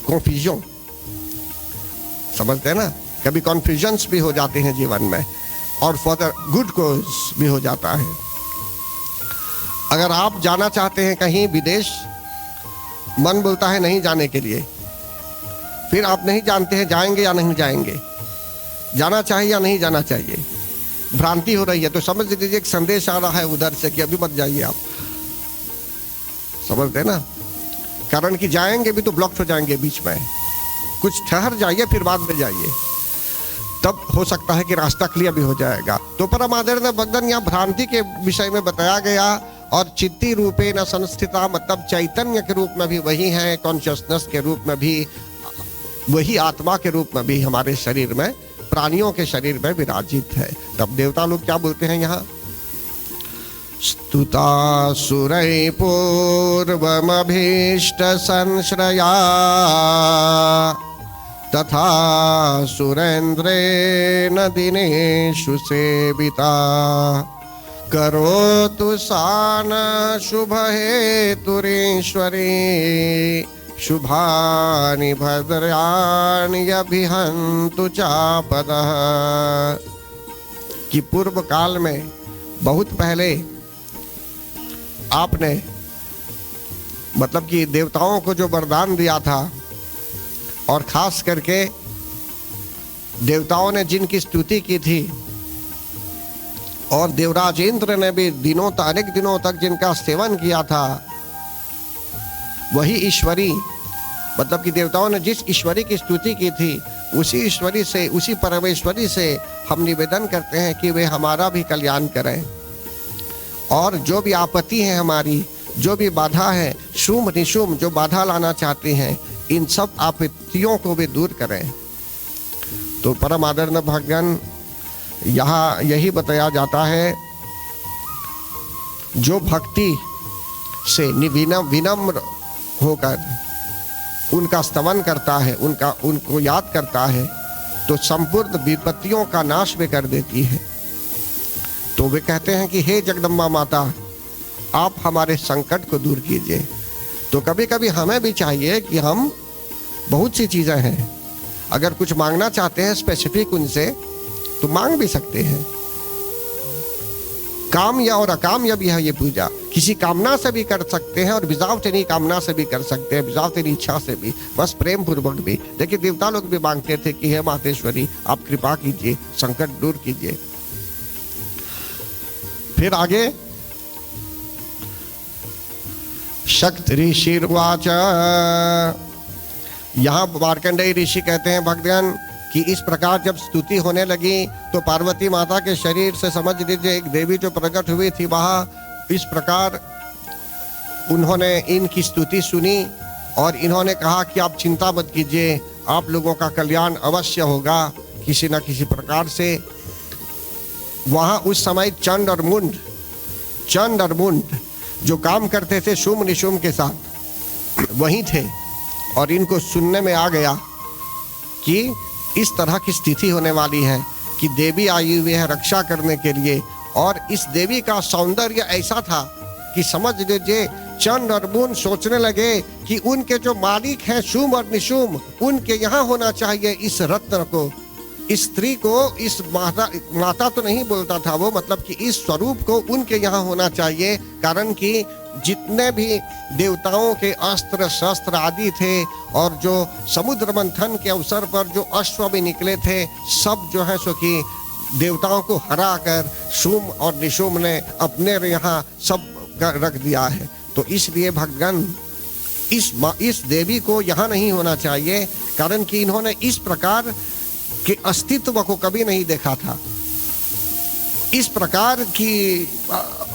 कन्फ्यूजन, समझते हैं ना। कभी कन्फ्यूजन्स भी हो जाते हैं जीवन में, और फॉर द गुड कोज भी हो जाता है। अगर आप जाना चाहते हैं कहीं विदेश, मन बोलता है नहीं जाने के लिए, फिर आप नहीं जानते हैं जाएंगे या नहीं जाएंगे, जाना चाहिए या नहीं जाना चाहिए, भ्रांति हो रही है, तो समझ लीजिए एक संदेश आ रहा है उधर से कि अभी मत जाइए आप, समझते हैं ना। कारण कि जाएंगे भी तो ब्लॉक हो जाएंगे बीच में, कुछ ठहर जाइए फिर बाद में जाइए, तब हो सकता है कि रास्ता क्लियर भी हो जाएगा। तो परम आदरणीय भगवान यहाँ भ्रांति के विषय में बताया गया, और चित्ती रूपे न संस्थिता, मतलब चैतन्य के रूप में भी वही है, कॉन्शियसनेस के रूप में भी वही, आत्मा के रूप में भी हमारे शरीर में, प्राणियों के शरीर में विराजित है। तब देवता लोग क्या बोलते हैं यहाँ, स्तुता सुरै पूर्वमभीष्ट संश्रया तथा सुरेन्द्रेण दिनेषु सेविता करोतु सान शुभ हेतुरीश्वरी शुभानि भद्राणि अभिहन्तु चापदः। कि पूर्व काल में बहुत पहले आपने, मतलब कि देवताओं को जो वरदान दिया था, और खास करके देवताओं ने जिनकी स्तुति की थी, और देवराज इंद्र ने भी अनेक दिनों तक जिनका सेवन किया था, वही ईश्वरी, मतलब कि देवताओं ने जिस ईश्वरी की स्तुति की थी, उसी ईश्वरी से, उसी परमेश्वरी से हम निवेदन करते हैं कि वे हमारा भी कल्याण करें, और जो भी आपत्ति है हमारी जो भी बाधा है, शुभ निशुभ जो बाधा लाना चाहती हैं, इन सब आपत्तियों को भी दूर करें। तो परम आदरणीय भगवान यहाँ यही बताया जाता है, जो भक्ति से विनम्र होकर उनका स्तवन करता है, उनको याद करता है, तो संपूर्ण विपत्तियों का नाश भी कर देती है। तो वे कहते हैं कि हे जगदम्बा माता, आप हमारे संकट को दूर कीजिए। तो कभी कभी हमें भी चाहिए कि हम बहुत सी चीज़ें हैं, अगर कुछ मांगना चाहते हैं स्पेसिफिक उनसे तो मांग भी सकते हैं। काम या और अकाम्य भी है ये पूजा, किसी कामना से भी कर सकते हैं और विदाउट एनी कामना से भी कर सकते हैं, विदाउट एनी इच्छा से भी, बस प्रेम पूर्वक भी। देखिए देवता लोग भी मांगते थे कि हे मातेश्वरी आप कृपा कीजिए, संकट दूर कीजिए। फिर आगे शक्ति ऋषिर्वाच, यहाँ मार्कंडेय ऋषि कहते हैं भक्तगण कि इस प्रकार जब स्तुति होने लगी तो पार्वती माता के शरीर से समझ लीजिए एक देवी जो प्रकट हुई थी वहाँ, इस प्रकार उन्होंने इनकी स्तुति सुनी और इन्होंने कहा कि आप चिंता मत कीजिए, आप लोगों का कल्याण अवश्य होगा किसी न किसी प्रकार से। वहाँ उस समय चंड और मुंड जो काम करते थे शुम्भ निशुम्भ के साथ वहीं थे, और इनको सुनने में आ गया कि इस तरह की स्थिति होने वाली है कि देवी आई हुई है रक्षा करने के लिए। और इस देवी का सौंदर्य ऐसा था कि समझ लीजिए चंड और मुंड सोचने लगे कि उनके जो मालिक हैं शुम्भ और निशुम्भ, उनके यहाँ होना चाहिए इस रत्न को, इस स्त्री को, इस माता तो नहीं बोलता था वो, मतलब कि इस स्वरूप को उनके यहाँ होना चाहिए। कारण कि जितने भी देवताओं के अस्त्र शस्त्र आदि थे और जो समुद्र मंथन के अवसर पर जो अश्व भी निकले थे, सब जो है सो कि देवताओं को हरा कर शुम्भ और निशुम्भ ने अपने यहाँ सब रख दिया है। तो इसलिए भगवान इस देवी को यहाँ नहीं होना चाहिए, कारण कि इन्होंने इस प्रकार के अस्तित्व को कभी नहीं देखा था, इस प्रकार की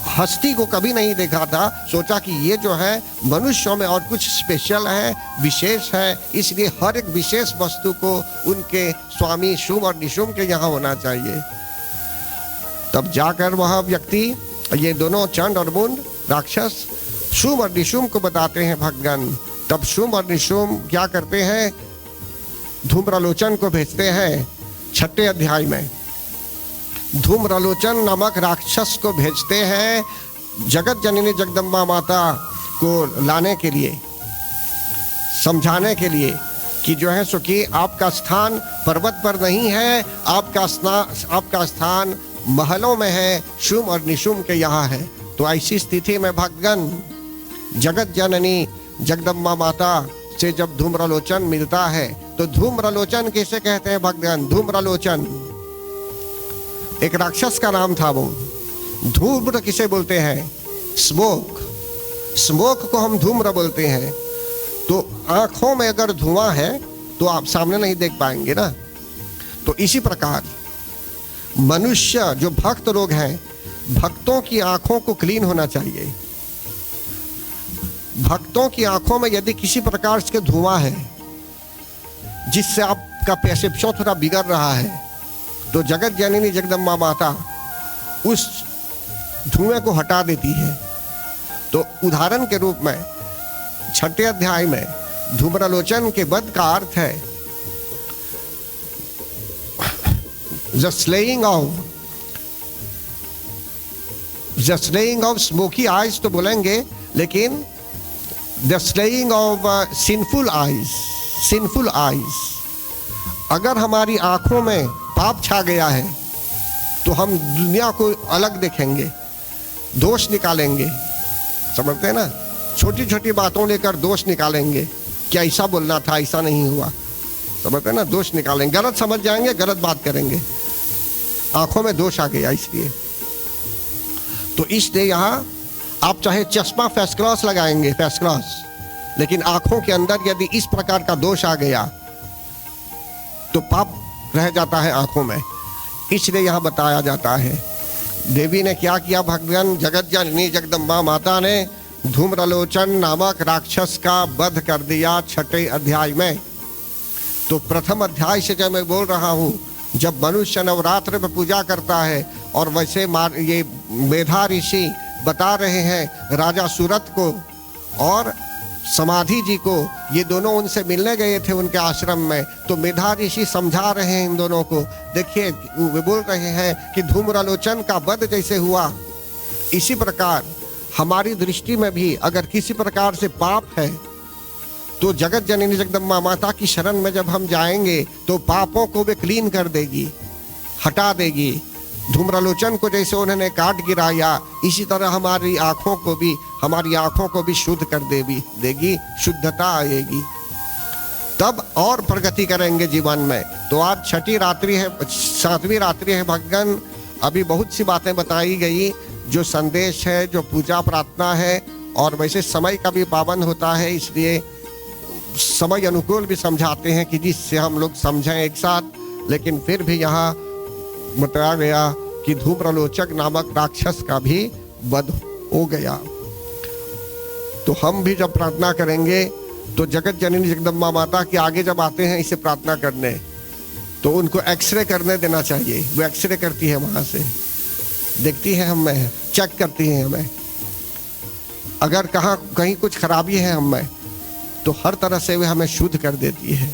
हस्ती को कभी नहीं देखा था। सोचा कि ये जो है मनुष्यों में और कुछ स्पेशल है, विशेष है, इसलिए हर एक विशेष वस्तु को उनके स्वामी शुम्भ और निशुम्भ के यहाँ होना चाहिए। तब जाकर वह व्यक्ति, ये दोनों चंड और मुंड राक्षस शुम्भ और निशुम्भ को बताते हैं भगवान। तब शुम्भ और निशुम्भ क्या करते हैं, धूम्रलोचन को भेजते हैं 6ठे अध्याय में। धूम्रलोचन नामक राक्षस को भेजते हैं जगत जननी जगदम्बा माता को लाने के लिए, समझाने के लिए कि जो है सो कि आपका स्थान पर्वत पर नहीं है, आपका स्थान महलों में है, शुम्भ और निशुम्भ के यहाँ है। तो ऐसी स्थिति में भगवान जगत जननी जगदम्बा माता से जब धूम्रलोचन मिलता है, तो धूम्रलोचन किसे कहते हैं भगवान? धूम्रलोचन एक राक्षस का नाम था। वो धूम्र किसे बोलते हैं? स्मोक। स्मोक को हम धूम्र बोलते हैं। तो आंखों में अगर धुआं है तो आप सामने नहीं देख पाएंगे ना। तो इसी प्रकार मनुष्य जो भक्त लोग हैं, भक्तों की आंखों को क्लीन होना चाहिए। भक्तों की आंखों में यदि किसी प्रकार से धुआं है जिससे आपका परसेप्शन थोड़ा बिगड़ रहा है, तो जगत जननी जगदम्बा माता उस धुएं को हटा देती है। तो उदाहरण के रूप में 6ठे अध्याय में धूम्रलोचन के वध का अर्थ है the slaying of smoky eyes तो बोलेंगे, लेकिन the slaying of sinful eyes. अगर हमारी आंखों में पाप छा गया है तो हम दुनिया को अलग देखेंगे, दोष निकालेंगे, समझते हैं ना। छोटी छोटी बातों लेकर दोष निकालेंगे, क्या ऐसा बोलना था, ऐसा नहीं हुआ, समझते हैं ना। दोष निकालेंगे, गलत समझ जाएंगे, गलत बात करेंगे, आंखों में दोष आ गया इसलिए। तो इसलिए यहाँ आप चाहे चश्मा फर्स्ट क्लास लगाएंगे, फर्स्ट क्लास, लेकिन आंखों के अंदर यदि इस प्रकार का दोष आ गया तो पाप रह जाता है आंखों में। इसलिए यहाँ बताया जाता है देवी ने क्या किया, भगवान जगत जननी जगदम्बा माता ने धूम्रलोचन नामक राक्षस का वध कर दिया 6ठे अध्याय में। तो प्रथम अध्याय से जब मैं बोल रहा हूँ, जब मनुष्य नवरात्र में पूजा करता है और वैसे ये मेधा ऋषि बता रहे हैं राजा सूरत को और समाधि जी को, ये दोनों उनसे मिलने गए थे उनके आश्रम में। तो मेधा ऋषि समझा रहे हैं इन दोनों को। देखिए वे बोल रहे हैं कि धूम्रलोचन का वध जैसे हुआ, इसी प्रकार हमारी दृष्टि में भी अगर किसी प्रकार से पाप है तो जगत जननी जगदम्बा माता की शरण में जब हम जाएंगे तो पापों को वे क्लीन कर देगी, हटा देगी। धूम्रलोचन को जैसे उन्होंने काट गिराया, इसी तरह हमारी आंखों को भी शुद्ध कर देगी, शुद्धता आएगी, तब और प्रगति करेंगे जीवन में। तो आज 7वीं रात्रि है भगवान। अभी बहुत सी बातें बताई गई, जो संदेश है, जो पूजा प्रार्थना है, और वैसे समय का भी पाबंद होता है, इसलिए समय अनुकूल भी समझाते हैं कि जिससे हम लोग समझें एक साथ। लेकिन फिर भी यहाँ बताया गया कि धूम्रलोचन नामक राक्षस का भी वध हो गया। तो हम भी जब प्रार्थना करेंगे तो जगत जननी जगदम्बा माता के आगे जब आते हैं इसे प्रार्थना करने, तो उनको एक्सरे करने देना चाहिए। वो एक्सरे करती है, वहाँ से देखती है हमें, चेक करती है हमें, अगर कहीं कुछ खराबी है हमें तो हर तरह से वे हमें शुद्ध कर देती है।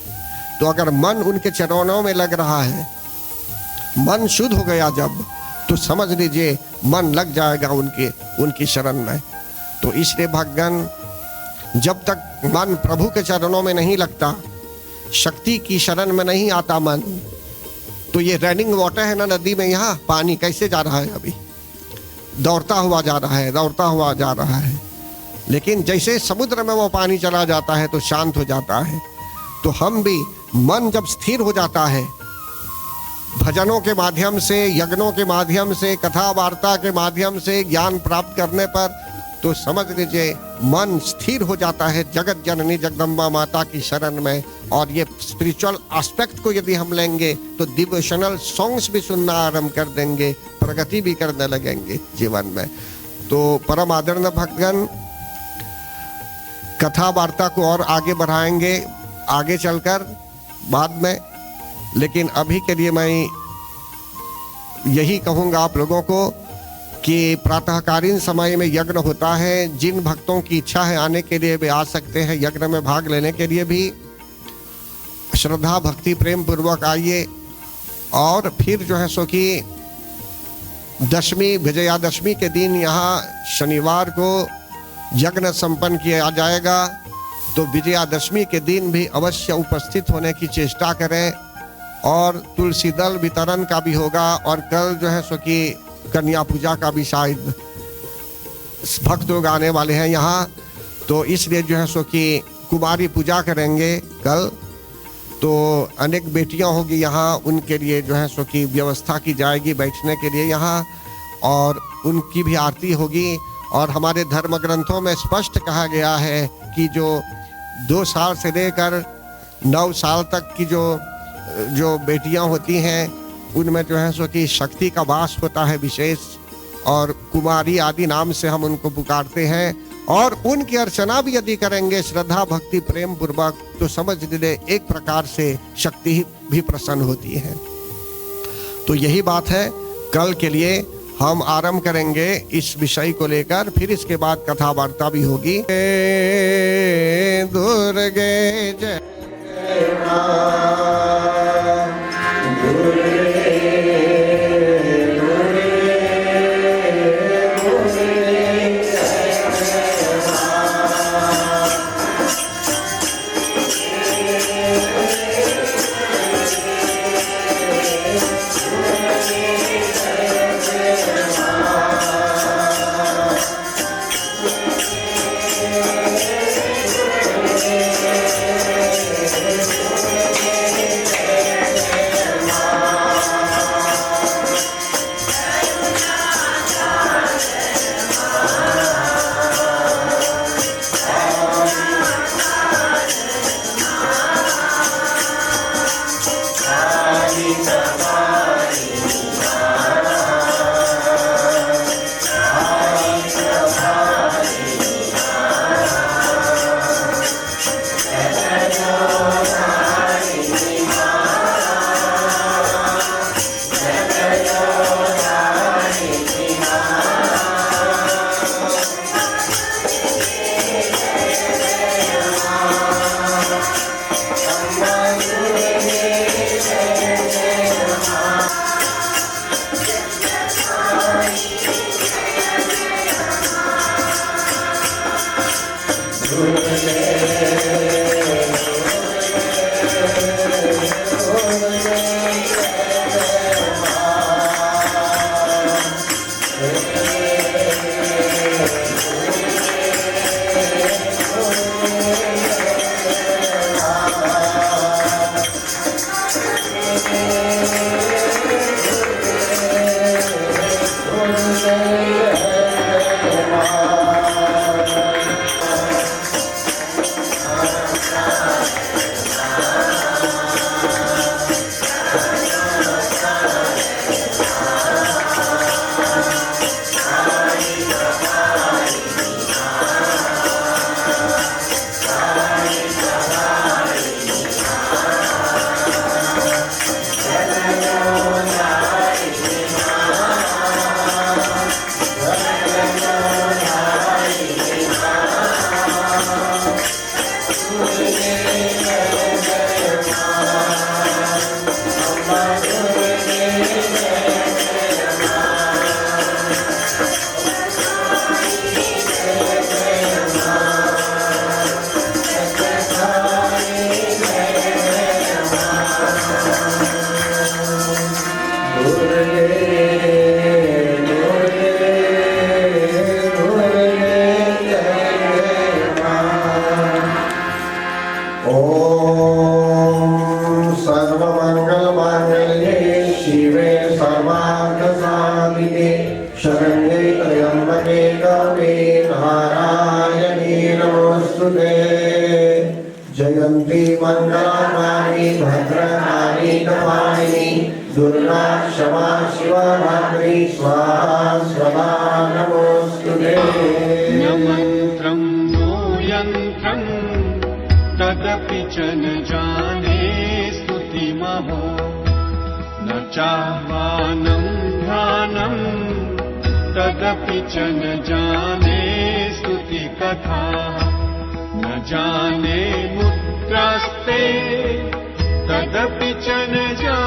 तो अगर मन उनके चरणों में लग रहा है, मन शुद्ध हो गया जब, तो समझ लीजिए मन लग जाएगा उनकी शरण में। तो इसलिए भगवान, जब तक मन प्रभु के चरणों में नहीं लगता, शक्ति की शरण में नहीं आता मन, तो ये रनिंग वाटर है ना नदी में, यहाँ पानी कैसे जा रहा है, अभी दौड़ता हुआ जा रहा है। लेकिन जैसे समुद्र में वो पानी चला जाता है तो शांत हो जाता है। तो हम भी, मन जब स्थिर हो जाता है, भजनों के माध्यम से, यज्ञों के माध्यम से, कथा वार्ता के माध्यम से ज्ञान प्राप्त करने पर, तो समझ लीजिए मन स्थिर हो जाता है जगत जननी जगदम्बा माता की शरण में। और ये स्पिरिचुअल एस्पेक्ट को यदि हम लेंगे तो डिवोशनल सॉन्ग्स भी सुनना आरंभ कर देंगे, प्रगति भी करने लगेंगे जीवन में। तो परम आदरणीय भक्तगण, कथा वार्ता को और आगे बढ़ाएंगे आगे चलकर बाद में। लेकिन अभी के लिए मैं यही कहूँगा आप लोगों को कि प्रातःकालीन समय में यज्ञ होता है। जिन भक्तों की इच्छा है आने के लिए वे आ सकते हैं, यज्ञ में भाग लेने के लिए भी श्रद्धा भक्ति प्रेम पूर्वक आइए। और फिर जो है सो कि दशमी, विजयादशमी के दिन यहाँ शनिवार को यज्ञ संपन्न किया जाएगा। तो विजयादशमी के दिन भी अवश्य उपस्थित होने की चेष्टा करें। और तुलसी दल वितरण का भी होगा। और कल जो है सो कि कन्या पूजा का भी शायद भक्त लोग आने वाले हैं यहाँ, तो इसलिए जो है सो कि कुमारी पूजा करेंगे कल। तो अनेक बेटियां होगी यहाँ, उनके लिए जो है सो कि व्यवस्था की जाएगी बैठने के लिए यहाँ, और उनकी भी आरती होगी। और हमारे धर्म ग्रंथों में स्पष्ट कहा गया है कि जो 2 साल से लेकर 9 साल तक की जो बेटियां होती हैं, उनमें जो है सो कि शक्ति का वास होता है विशेष। और कुमारी आदि नाम से हम उनको पुकारते हैं। और उनकी अर्चना भी यदि करेंगे श्रद्धा भक्ति प्रेम पूर्वक, तो समझ लीजिए एक प्रकार से शक्ति भी प्रसन्न होती है। तो यही बात है, कल के लिए हम आरंभ करेंगे इस विषय को लेकर। फिर इसके बाद कथा वार्ता भी होगी। दुर्गे जय शरण्ये त्र्यम्बके गौरी नारायणी नमोस्तुते। जयन्ती मङ्गलाकाली भद्रकाली कपालिनी दुर्गा क्षमा शिवा धात्री स्वाहा स्वधा नमोस्तुते। न मन्त्रं नो यन्त्रं तदपि च न जाने स्तुतिमहो न चाह्वानं ध्यानं तदपि च न जाने स्तुतिकथा न जाने मुद्रास्ते तदपि च न जाने